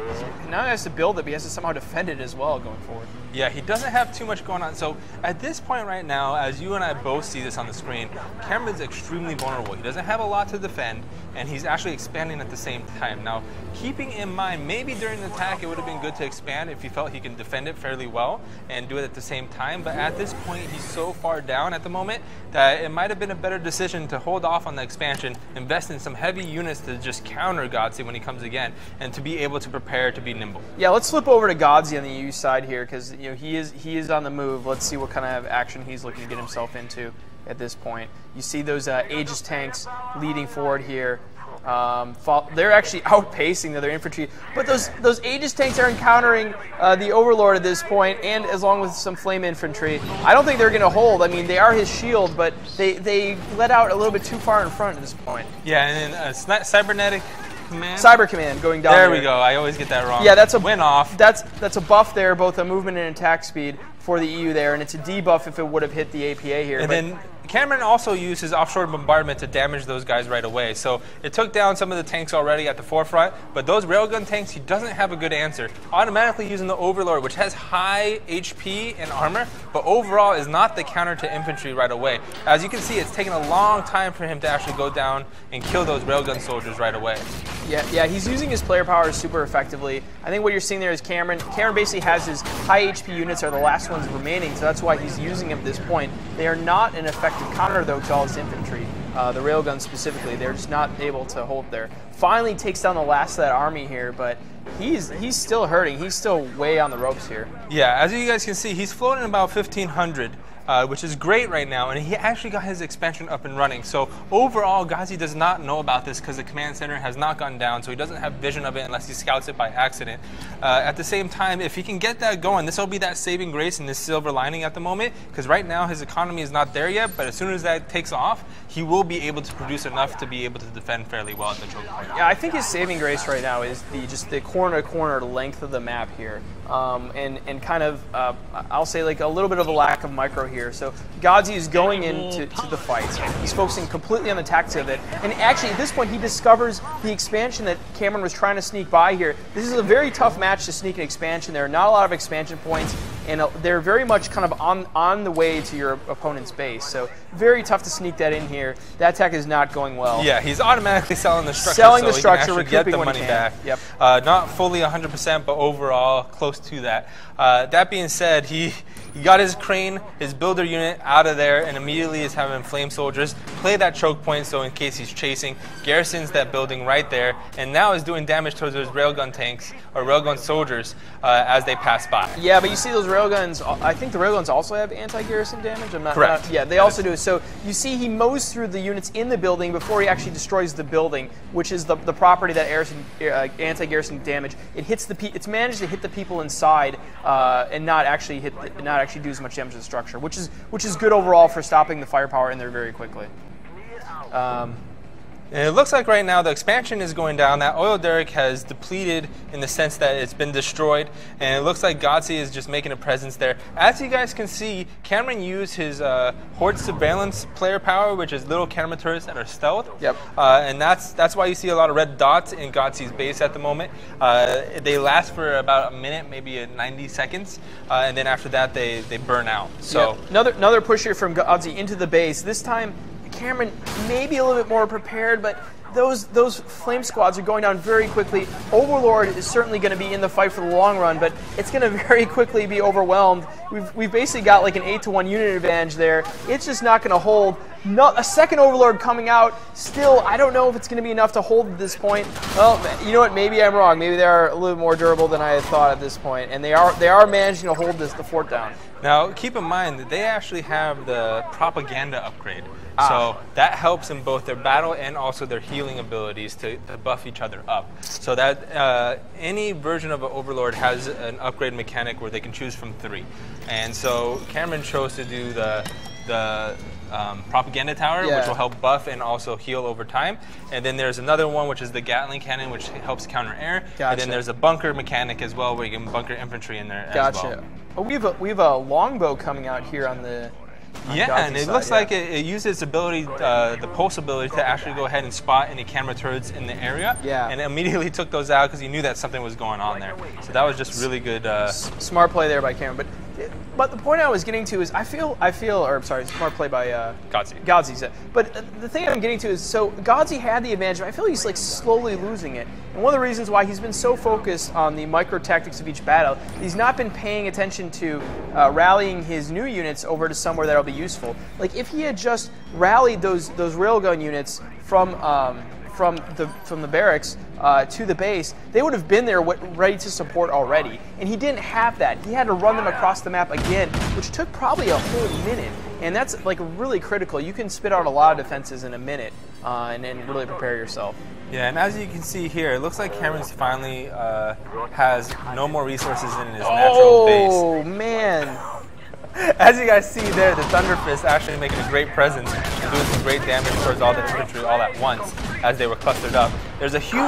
now he has to build it, but he has to somehow defend it as well going forward. Yeah, he doesn't have too much going on. So at this point right now, as you and I both see this on the screen, Cameron's extremely vulnerable. He doesn't have a lot to defend, and he's actually expanding at the same time. Now, keeping in mind, maybe during the attack it would have been good to expand if he felt he can defend it fairly well and do it at the same time, but at this point he's so far down at the moment that it might have been a better decision to hold off on the expansion, invest in some heavy units to just counter Gotzi when he comes again, and to be able to prepare to be nimble. Yeah, let's flip over to Gotzi on the EU side here, because he is on the move. Let's see what kind of action he's looking to get himself into at this point. You see those Aegis tanks leading forward here. They're actually outpacing the other infantry, but those Aegis tanks are encountering the Overlord at this point, and along with some flame infantry. I don't think they're going to hold. I mean, they are his shield, but they let out a little bit too far in front at this point. Yeah, and then cybernetic command. Cyber command going down. There we go. I always get that wrong. Yeah, that's a win off. That's a buff there, both a movement and attack speed for the EU there, and it's a debuff if it would have hit the APA here. And then Cameron also used his offshore bombardment to damage those guys right away. So it took down some of the tanks already at the forefront, but those railgun tanks, he doesn't have a good answer. Automatically using the Overlord, which has high HP and armor, but overall is not the counter to infantry right away. As you can see, it's taken a long time for him to actually go down and kill those railgun soldiers right away. Yeah, he's using his player power super effectively. I think what you're seeing there is Cameron basically has his high HP units are the last ones remaining, so that's why he's using them at this point. They are not an effective counter, though, to all his infantry. The railguns specifically, they're just not able to hold there. Finally takes down the last of that army here, but he's still hurting. He's still way on the ropes here. Yeah, as you guys can see, he's floating about 1,500. Which is great right now, and he actually got his expansion up and running. So overall, Ghazi does not know about this because the command center has not gone down, so he doesn't have vision of it unless he scouts it by accident. At the same time, if he can get that going, this will be that saving grace and this silver lining at the moment, because right now his economy is not there yet, but as soon as that takes off, he will be able to produce enough to be able to defend fairly well at the choke point. Yeah, I think his saving grace right now is just the corner-to-corner length of the map here. and kind of, I'll say, like a little bit of a lack of micro here. So Godzi is going into the fight. He's focusing completely on the tactics of it. And actually, at this point, he discovers the expansion that Cameron was trying to sneak by here. This is a very tough match to sneak an expansion. There are not a lot of expansion points, and they're very much kind of on the way to your opponent's base. So very tough to sneak that in here. That attack is not going well. Yeah, he's automatically selling the structure, selling the so structure, he can actually get the money back. Yep. Not fully 100%, but overall close to that. That being said, he got his crane, his builder unit out of there, and immediately is having flame soldiers play that choke point, so in case he's chasing, garrisons that building right there, and now is doing damage towards those railgun tanks or railgun soldiers as they pass by. Yeah, but you see those railguns, I think the railguns also have anti-garrison damage? Correct. Yeah, they also do. So you see he mows through the units in the building before he actually destroys the building, which is the property that anti-garrison damage. It's managed to hit the people inside and not actually do as much damage to the structure, which is good overall for stopping the firepower in there very quickly. And it looks like right now the expansion is going down. That oil derrick has depleted in the sense that it's been destroyed, and it looks like Godzi is just making a presence there. As you guys can see, Cameron used his Horde Surveillance player power, which is little camera turrets that are stealth. Yep. And that's why you see a lot of red dots in Godzi's base at the moment. They last for about a minute, maybe 90 seconds, and then after that they burn out. So yep. Another push here from Godzi into the base. This time Cameron maybe a little bit more prepared, but those flame squads are going down very quickly. Overlord is certainly going to be in the fight for the long run, but it's going to very quickly be overwhelmed. We've basically got like an 8-to-1 unit advantage there. It's just not going to hold. A second Overlord coming out, still, I don't know if it's going to be enough to hold at this point. Well, you know what, maybe I'm wrong. Maybe they are a little more durable than I had thought at this point, and they are managing to hold the fort down. Now, keep in mind that they actually have the propaganda upgrade. So that helps in both their battle and also their healing abilities to buff each other up. So that any version of an Overlord has an upgrade mechanic where they can choose from 3. And so Cameron chose to do the propaganda tower, which will help buff and also heal over time. And then there's another one, which is the Gatling cannon, which helps counter air. Gotcha. And then there's a bunker mechanic as well, where you can bunker infantry in there as well. Oh, we have a longbow coming out here on the and it looks like it uses its ability, the pulse ability, to actually go ahead and spot any camera turrets in the area. Yeah. And immediately took those out because he knew that something was going on there. So that was just really good. Smart play there by Cameron. But the point I was getting to is smart play by Godzi. But the thing I'm getting to is, so Godzi had the advantage, but I feel he's like slowly losing it. And one of the reasons why he's been so focused on the micro tactics of each battle, he's not been paying attention to rallying his new units over to somewhere that'll be useful. Like if he had just rallied those railgun units from the barracks to the base, they would have been there ready to support already. And he didn't have that. He had to run them across the map again, which took probably a whole minute. And that's like really critical. You can spit out a lot of defenses in a minute and then really prepare yourself. Yeah, and as you can see here, it looks like Cameron's finally has no more resources in his natural base. Oh, man. As you guys see there, the Thunder Fist actually making a great presence and doing some great damage towards all the infantry all at once as they were clustered up. There's a huge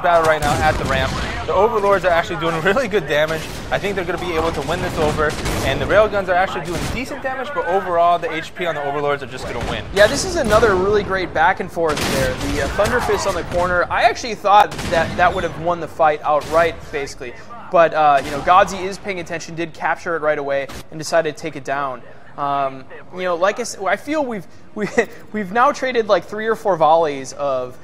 battle right now at the ramp. The Overlords are actually doing really good damage. I think they're going to be able to win this over, and the Railguns are actually doing decent damage, but overall the HP on the Overlords are just going to win. Yeah, this is another really great back and forth there. The Thunder Fist on the corner, I actually thought that would have won the fight outright, basically. But Godzi is paying attention, did capture it right away, and decided to take it down. Like I said, I feel we've now traded like 3 or 4 volleys of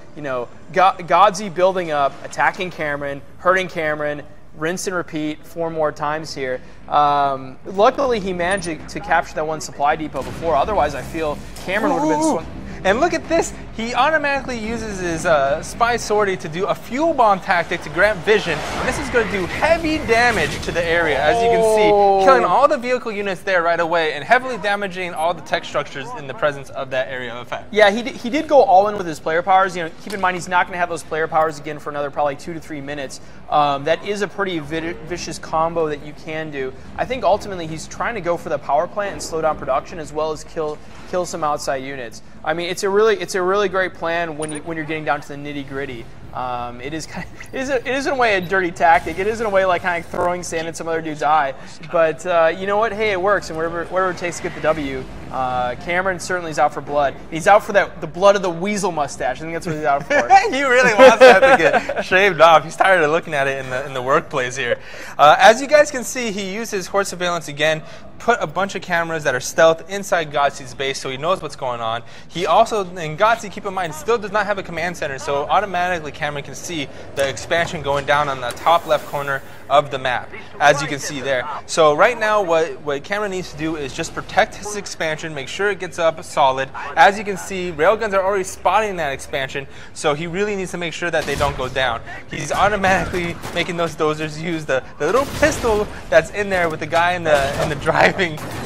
Godzi building up, attacking Cameron, hurting Cameron, rinse and repeat 4 more times here. Luckily, he managed to capture that one supply depot before. Otherwise, I feel Cameron would have been swung. And look at this. He automatically uses his spy sortie to do a fuel bomb tactic to grant vision. And this is going to do heavy damage to the area, as you can see. Killing all the vehicle units there right away and heavily damaging all the tech structures in the presence of that area of effect. Yeah, he did go all in with his player powers. Keep in mind, he's not going to have those player powers again for another probably 2 to 3 minutes. That is a pretty vicious combo that you can do. I think ultimately he's trying to go for the power plant and slow down production as well as kill some outside units. I mean, it's a really great plan when you're getting down to the nitty gritty. It is it is in a way a dirty tactic. It is in a way like kind of throwing sand in some other dude's eye. But you know what? Hey, it works, and whatever it takes to get the W. Cameron certainly is out for blood. He's out for the blood of the weasel mustache. I think that's what he's out for. He really wants that to get shaved off. He's tired of looking at it in the workplace here. As you guys can see, he used his horse surveillance again. Put a bunch of cameras that are stealth inside Godsy's base, so he knows what's going on. He also, in Godsy, keep in mind, still does not have a command center, so automatically Cameron can see the expansion going down on the top left corner of the map, as you can see there. So right now, what Cameron needs to do is just protect his expansion, make sure it gets up solid. As you can see, railguns are already spotting that expansion, so he really needs to make sure that they don't go down. He's automatically making those dozers use the little pistol that's in there with the guy in the driving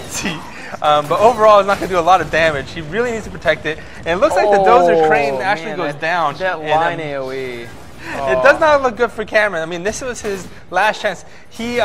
seat. But overall, it's not going to do a lot of damage. He really needs to protect it. And it looks like the dozer crane actually goes down. That line AoE. It does not look good for Cameron. I mean, this was his last chance. He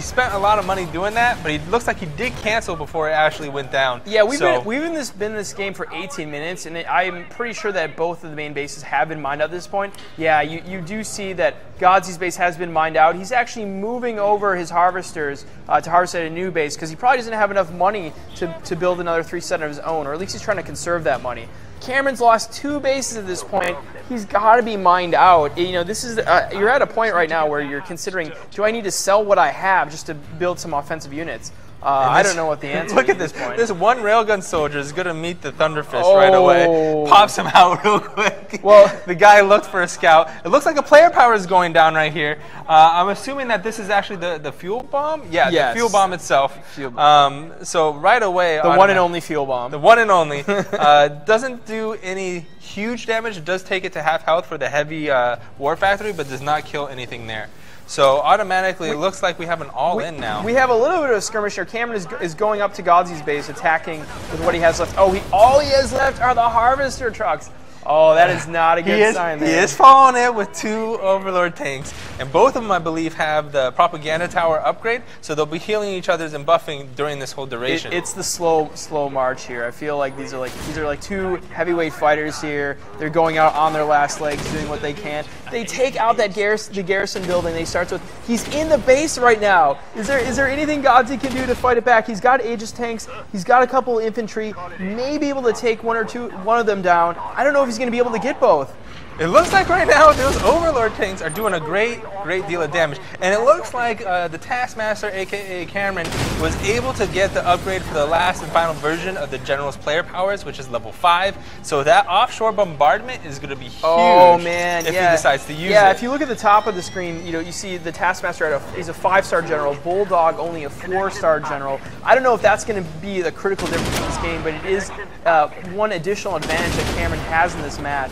spent a lot of money doing that, but he looks like he did cancel before it actually went down. Yeah, we've been in this game for 18 minutes, and I'm pretty sure that both of the main bases have been mined out at this point. Yeah, you do see that Godsy's base has been mined out. He's actually moving over his harvesters to harvest at a new base because he probably doesn't have enough money to build another 3 set of his own, or at least he's trying to conserve that money. Cameron's lost 2 bases at this point. He's got to be mined out. You know, this is you're at a point right now where you're considering, do I need to sell what I have just to build some offensive units? I don't know what the answer is. Look at this point. This one railgun soldier is going to meet the Thunderfist right away. Pops him out real quick. Well, the guy looked for a scout. It looks like a player power is going down right here. I'm assuming that this is actually the fuel bomb? Yeah, yes. The fuel bomb itself. Fuel bomb. So right away. The one and only fuel bomb. The one and only. Doesn't do any huge damage. It does take it to half health for the heavy war factory, but does not kill anything there. So automatically, it looks like we have an all-in now. We have a little bit of a skirmish here. Cameron is going up to Godsy's base, attacking with what he has left. Oh, all he has left are the harvester trucks. Oh, that is not a good sign there. He is following it with 2 Overlord tanks, and both of them, I believe, have the propaganda tower upgrade, so they'll be healing each other's and buffing during this whole duration. It's the slow march here. I feel like these are like 2 heavyweight fighters here. They're going out on their last legs, doing what they can. They take out the garrison building. They start with, he's in the base right now. Is there anything Godsy can do to fight it back? He's got Aegis tanks. He's got a couple infantry. May be able to take one of them down. I don't know if he's going to be able to get both. It looks like right now those Overlord tanks are doing a great deal of damage. And it looks like the Taskmaster, a.k.a. Cameron, was able to get the upgrade for the last and final version of the General's player powers, which is level 5. So that offshore bombardment is going to be huge if he decides to use it. Yeah, if you look at the top of the screen, you see the Taskmaster, he's a 5-star general. Bulldog, only a 4-star general. I don't know if that's going to be the critical difference in this game, but it is one additional advantage that Cameron has in this match.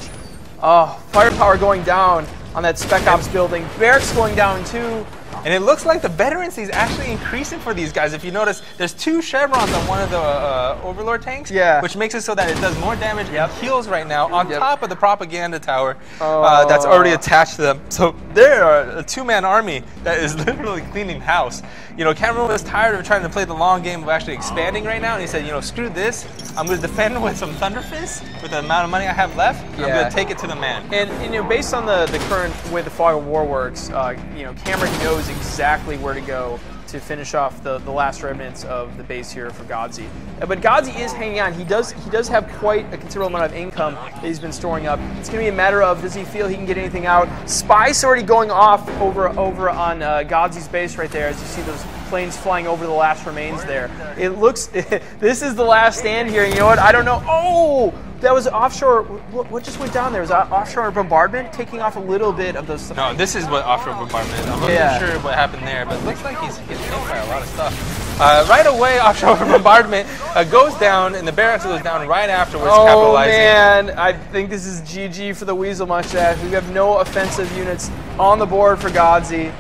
Oh, firepower going down on that Spec Ops building. Barracks going down too. And it looks like the veterancy is actually increasing for these guys. If you notice, there's 2 chevrons on one of the Overlord tanks, which makes it so that it does more damage and heals right now on top of the propaganda tower that's already attached to them. So there are a 2-man army that is literally cleaning house. You know, Cameron was tired of trying to play the long game of actually expanding right now, and he said, you know, screw this. I'm going to defend with some Thunderfists with the amount of money I have left. I'm going to take it to the man. And you know, based on the current way the Fog of War works, you know, Cameron knows exactly where to go to finish off the last remnants of the base here for Godsy. But Godsy is hanging on. He does have quite a considerable amount of income that he's been storing up. It's going to be a matter of, does he feel he can get anything out? Spy's already going off over on Godsy's base right there, as you see those planes flying over the last remains there. It looks, this is the last stand here. You know what? I don't know. Oh! That was offshore. What just went down there? Was that offshore bombardment taking off a little bit of those? No, this is what offshore bombardment is. I wasn't sure what happened there, but it looks like he's getting hit by a lot of stuff. Right away, offshore bombardment goes down, and the barracks goes down right afterwards, capitalizing. Oh man, I think this is GG for the Weasel Mustache. We have no offensive units on the board for Godsy.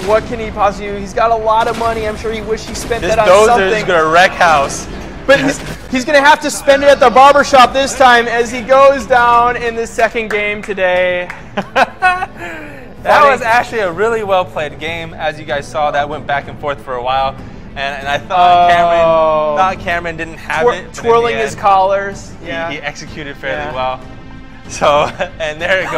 What can he possibly do? He's got a lot of money. I'm sure he wished he spent that on something. This dozer is going to wreck house. But he's going to have to spend it at the barbershop this time as he goes down in the second game today. That was actually a really well-played game. As you guys saw, that went back and forth for a while. And I thought Cameron didn't have it. Twirling his collars. He executed fairly well. So, and there it goes.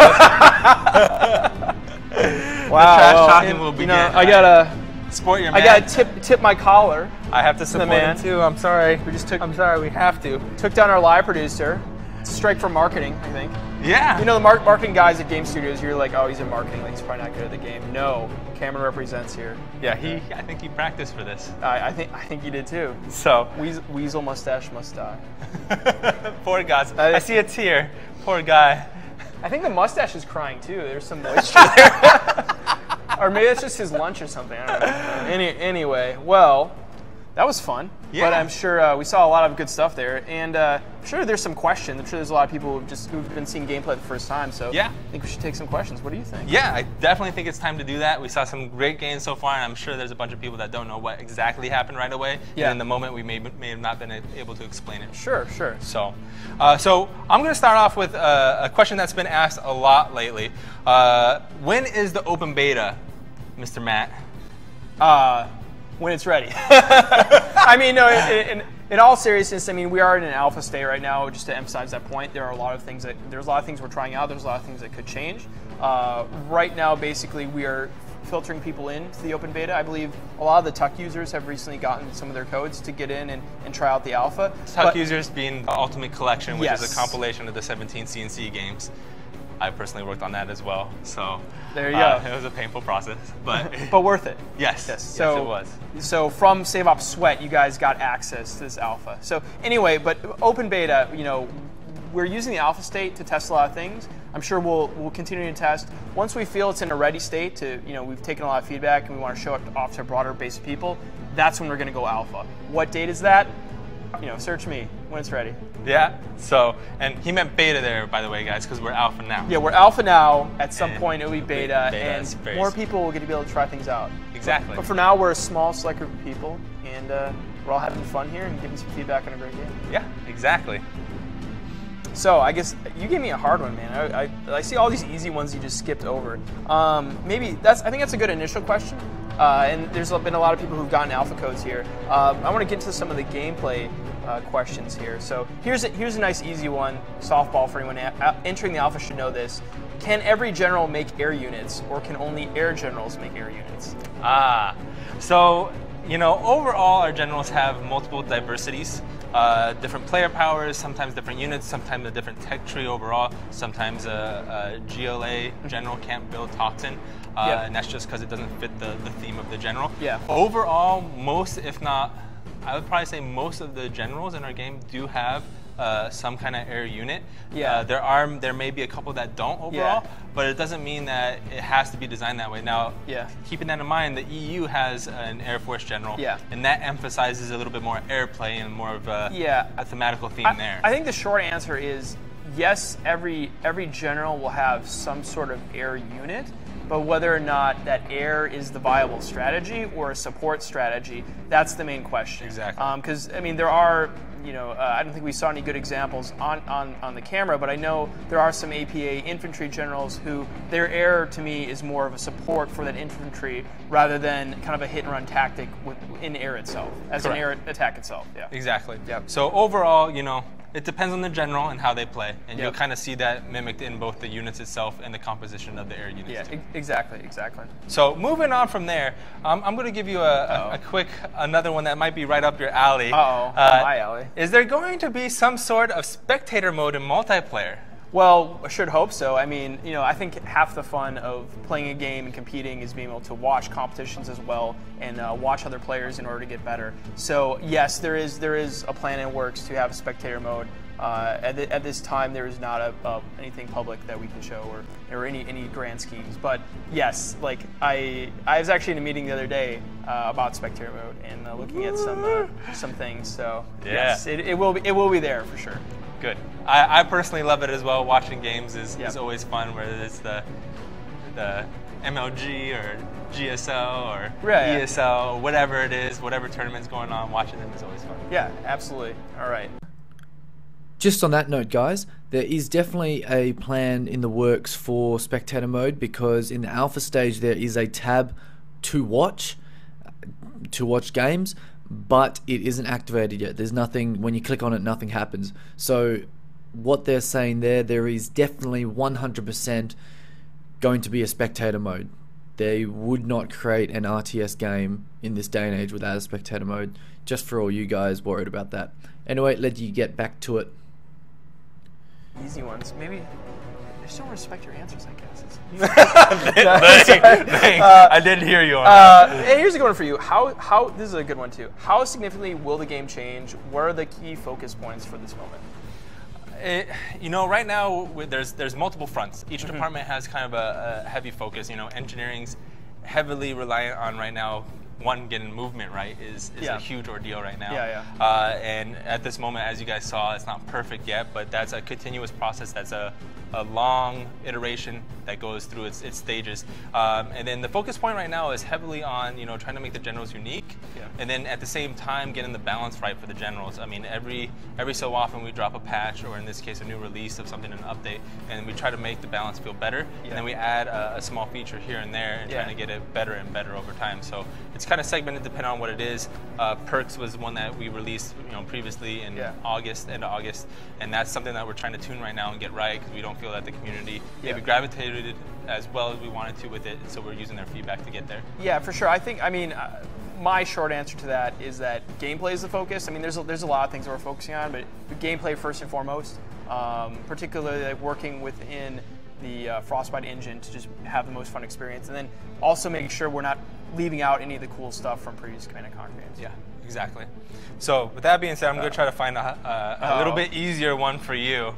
Wow. The trash talking will begin. I gotta sport your I man. gotta tip my collar. I have to support man him too. I'm sorry. I'm sorry. We have to. Took down our live producer. It's a strike for marketing, I think. Yeah. You know, the marketing guys at game studios, you're like, oh, he's in marketing, like he's probably not good at the game. No, Cameron represents here. Yeah, I think he practiced for this. I think he did too. So Weasel mustache must die. Poor guys. I see a tear. Poor guy. I think the mustache is crying too. There's some moisture there. Or maybe that's just his lunch or something. I don't know. Anyway, well, that was fun. Yeah. But I'm sure we saw a lot of good stuff there, and I'm sure there's some questions. I'm sure there's a lot of people who've been seeing gameplay the first time. So yeah, I think we should take some questions. What do you think? Yeah, I definitely think it's time to do that. We saw some great games so far, and I'm sure there's a bunch of people that don't know what exactly happened right away. Yeah. And in the moment, we may have not been able to explain it. Sure. So, so I'm going to start off with a question that's been asked a lot lately. When is the open beta, Mr. Matt? When it's ready. I mean, no, in all seriousness, I mean, we are in an alpha state right now, just to emphasize that point. There's a lot of things we're trying out. There's a lot of things that could change. Right now, basically, we are filtering people into the open beta. I believe a lot of the Tuck users have recently gotten some of their codes to get in and try out the alpha. Tuck users being the Ultimate Collection, which yes. is a compilation of the 17 CNC games. I personally worked on that as well, so there you go. It was a painful process, but but worth it. Yes, so, yes, it was. So from Save Op Sweat, you guys got access to this alpha. So anyway, but open beta, you know, we're using the alpha state to test a lot of things. I'm sure we'll continue to test. Once we feel it's in a ready state to, you know, we've taken a lot of feedback and we want to show it off to a broader base of people, that's when we're going to go alpha. What date is that? You know, search me when it's ready. Yeah, so, and he meant beta there, by the way, guys, because we're alpha now. Yeah, we're alpha now. At some point, it'll be beta, and more people will get to be able to try things out. Exactly. But for now, we're a small, select group of people, and we're all having fun here and giving some feedback on a great game. Yeah, exactly. So I guess you gave me a hard one, man. I see all these easy ones you just skipped over. I think that's a good initial question. And there's been a lot of people who've gotten alpha codes here. I want to get into some of the gameplay questions here. So here's a nice easy one, softball for anyone entering the alpha should know this. Can every general make air units, or can only air generals make air units? So, you know, overall our generals have multiple diversities. Different player powers, sometimes different units, sometimes a different tech tree overall, sometimes a GLA general can't build Toxin, and that's just because it doesn't fit the theme of the general. Yeah. Overall, most, if not, I would probably say most of the generals in our game do have some kind of air unit. Yeah. There may be a couple that don't overall, but it doesn't mean that it has to be designed that way. Now, keeping that in mind, the EU has an Air Force general, and that emphasizes a little bit more airplay and more of a thematical theme there. I think the short answer is yes, every general will have some sort of air unit, but whether or not that air is the viable strategy or a support strategy, that's the main question. Exactly. Because, I mean, there are, you know, I don't think we saw any good examples on the camera, but I know there are some APA infantry generals who their air, to me, is more of a support for that infantry rather than kind of a hit-and-run tactic in air itself, as an air attack itself. Yeah. Exactly. Yep. So overall, you know, it depends on the general and how they play, and you'll kind of see that mimicked in both the units itself and the composition of the air units. Yeah, exactly. So moving on from there, I'm going to give you a quick, another one that might be right up your alley. My alley. Is there going to be some sort of spectator mode in multiplayer? Well, I should hope so. I mean, you know, I think half the fun of playing a game and competing is being able to watch competitions as well and watch other players in order to get better. So yes, there is a plan in works to have a spectator mode. At this time, there is not anything public that we can show or any grand schemes. But yes, like I was actually in a meeting the other day about spectator mode and looking at some things. So yes, it will be there for sure. Good. I personally love it as well. Watching games is always fun, whether it's the MLG or GSL or ESL, whatever it is, whatever tournament's going on, watching them is always fun. Yeah, absolutely. All right. Just on that note, guys, there is definitely a plan in the works for spectator mode, because in the alpha stage there is a tab to watch games, but it isn't activated yet. There's nothing, when you click on it, nothing happens. So what they're saying there is definitely 100% going to be a spectator mode. They would not create an RTS game in this day and age without a spectator mode, just for all you guys worried about that. Anyway, let you get back to it. Easy ones. Maybe they still respect your answers, I guess. I did hear you on that. Hey, here's a good one for you. How this is a good one too. How significantly will the game change? What are the key focus points for this moment? Right now there's multiple fronts. Each department has kind of a heavy focus. Engineering's heavily reliant on right now. One, getting movement right is a huge ordeal right now. And at this moment, as you guys saw, it's not perfect yet, but that's a continuous process. That's a long iteration that goes through its stages. And then the focus point right now is heavily on trying to make the generals unique, and then at the same time getting the balance right for the generals. I mean, every so often we drop a patch, or in this case a new release of something, an update, and we try to make the balance feel better, and then we add a small feature here and there, and trying to get it better and better over time. So it's kind of segmented depending on what it is. Perks was one that we released previously in end of August, and that's something that we're trying to tune right now and get right, because we don't feel that the community maybe gravitated as well as we wanted to with it, so we're using their feedback to get there. Yeah, for sure. My short answer to that is that gameplay is the focus. I mean, there's a lot of things that we're focusing on, but gameplay first and foremost, particularly like working within the Frostbite engine to just have the most fun experience, and then also making sure we're not leaving out any of the cool stuff from previous Command & Conquer games. Yeah, exactly. So with that being said, I'm going to try to find a little bit easier one for you.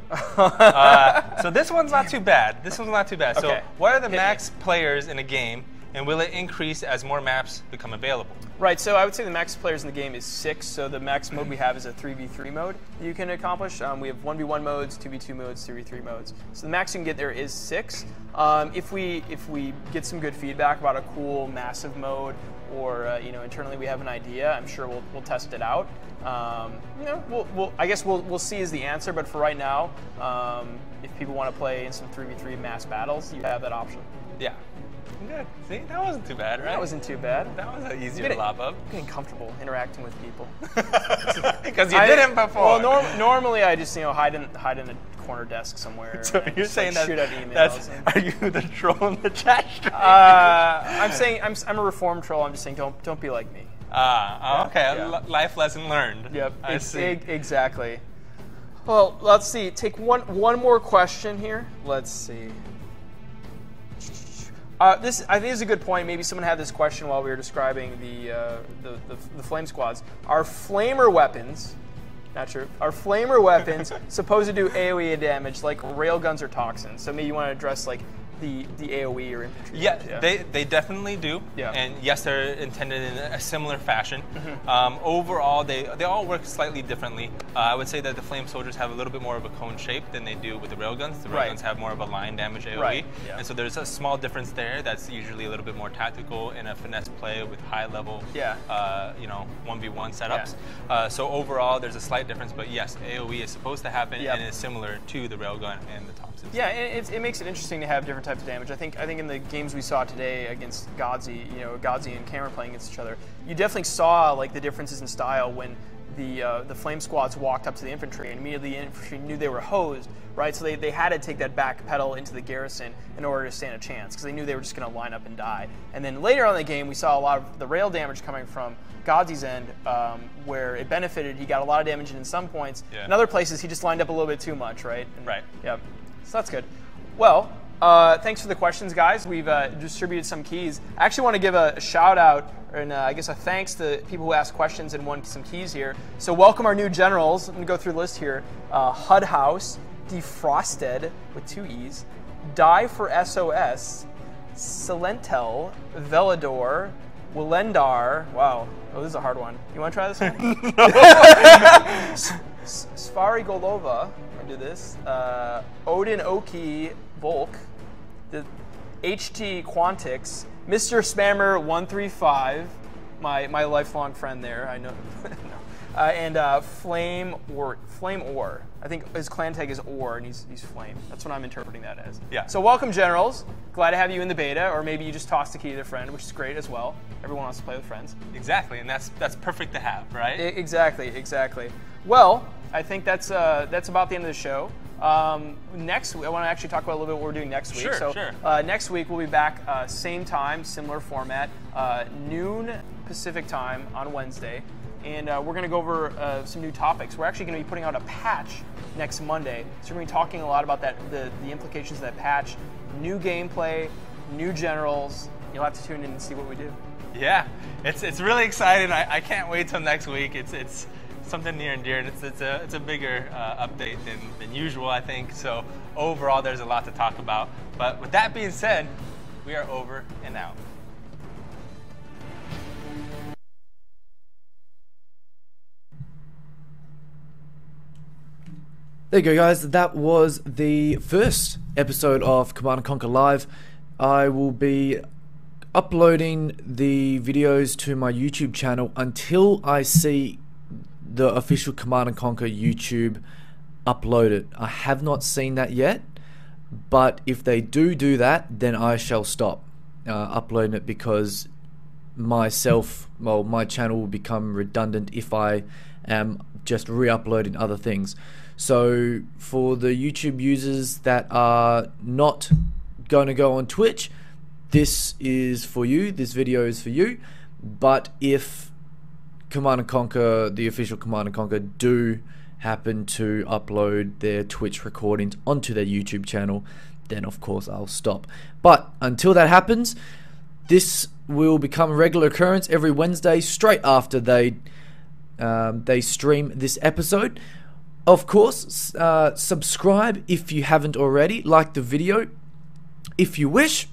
So this one's not too bad. Okay. So what are the max players in a game, and will it increase as more maps become available? Right, so I would say the max players in the game is 6, so the max mode we have is a 3v3 mode that you can accomplish. We have 1v1 modes, 2v2 modes, 3v3 modes. So the max you can get there is 6. If we get some good feedback about a cool massive mode, or internally we have an idea, I'm sure we'll test it out. I guess we'll see is the answer, but for right now, if people want to play in some 3v3 mass battles, you have that option. Yeah. Good. See, that wasn't too bad, right? That wasn't too bad. That was easier to lop up. Getting comfortable interacting with people. Because you didn't before. Well, normally I just hide in a corner desk somewhere. So you're saying that shoot out emails. Are you the troll in the chat stream? I'm saying I'm a reformed troll. I'm just saying don't be like me. Okay. Life lesson learned. Yep. I see. Exactly. Well, let's see. Take one more question here. Let's see. This I think is a good point. Maybe someone had this question while we were describing the flame squads. Are flamer weapons, not true, are flamer weapons supposed to do AoE damage like railguns or toxins? So maybe you want to address like the AoE or infantry. Yeah, they definitely do. Yeah. And yes, they're intended in a similar fashion. Overall, they all work slightly differently. I would say that the flame soldiers have a little bit more of a cone shape than they do with the railguns. The railguns have more of a line damage AoE. And so there's a small difference there that's usually a little bit more tactical in a finesse play with high level 1v1 setups. So overall, there's a slight difference, but yes, AoE is supposed to happen and is similar to the railgun and the toxins. Yeah, and it makes it interesting to have different types of damage. I think in the games we saw today against Godzi, Godzi and Cameron playing against each other, you definitely saw like the differences in style when the flame squads walked up to the infantry, and immediately the infantry knew they were hosed, right? So they had to take that back pedal into the garrison in order to stand a chance, because they knew they were just going to line up and die. And then later on in the game, we saw a lot of the rail damage coming from Godzi's end, where it benefited. He got a lot of damage in some points. In other places, he just lined up a little bit too much, right? Right. Yeah. So that's good. Well, thanks for the questions, guys. We've distributed some keys. I actually want to give a shout out and I guess a thanks to people who asked questions and won some keys here. So welcome our new generals. I'm going to go through the list here. Hud House, Defrosted with 2 E's, Die for SOS, Silentel, Velador, Willendar. Wow. Oh, this is a hard one. You want to try this one? Sfari Golova. I'm going to do this. Odin Oki Volk. The HT Quantix. Mr. Spammer 135. My lifelong friend there. I know. No. And Flame Ore. I think his clan tag is Ore, and he's Flame. That's what I'm interpreting that as. Yeah. So welcome, generals. Glad to have you in the beta, or maybe you just tossed the key to a friend, which is great as well. Everyone wants to play with friends. Exactly, and that's perfect to have, right? Exactly. Well, I think that's about the end of the show. Next, I want to actually talk about a little bit what we're doing next week. Sure. Next week we'll be back, same time, similar format, noon Pacific time on Wednesday, and we're going to go over some new topics. We're actually going to be putting out a patch next Monday, so we're going to be talking a lot about that, the implications of that patch, new gameplay, new generals. You'll have to tune in and see what we do. Yeah, it's really exciting. I can't wait till next week. It's something near and dear, and it's a bigger update than usual, I think. So overall, there's a lot to talk about. But with that being said, we are over and out. There you go, guys. That was the first episode of Command & Conquer Live. I will be uploading the videos to my YouTube channel until I see the official Command & Conquer YouTube uploaded. I have not seen that yet, but if they do that, then I shall stop uploading it, because my channel will become redundant if I am just re-uploading other things. So for the YouTube users that are not going to go on Twitch, this is for you, this video is for you. But if Command & Conquer, the official Command & Conquer, do happen to upload their Twitch recordings onto their YouTube channel, then of course I'll stop. But until that happens, this will become a regular occurrence every Wednesday, straight after they stream this episode. Of course, subscribe if you haven't already. Like the video if you wish.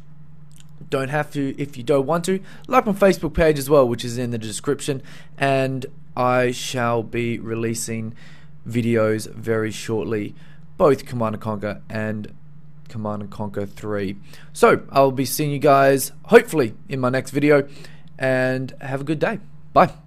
Don't have to if you don't want to. Like my Facebook page as well, which is in the description. And I shall be releasing videos very shortly, both Command & Conquer and Command & Conquer 3. So I'll be seeing you guys hopefully in my next video, and have a good day. Bye.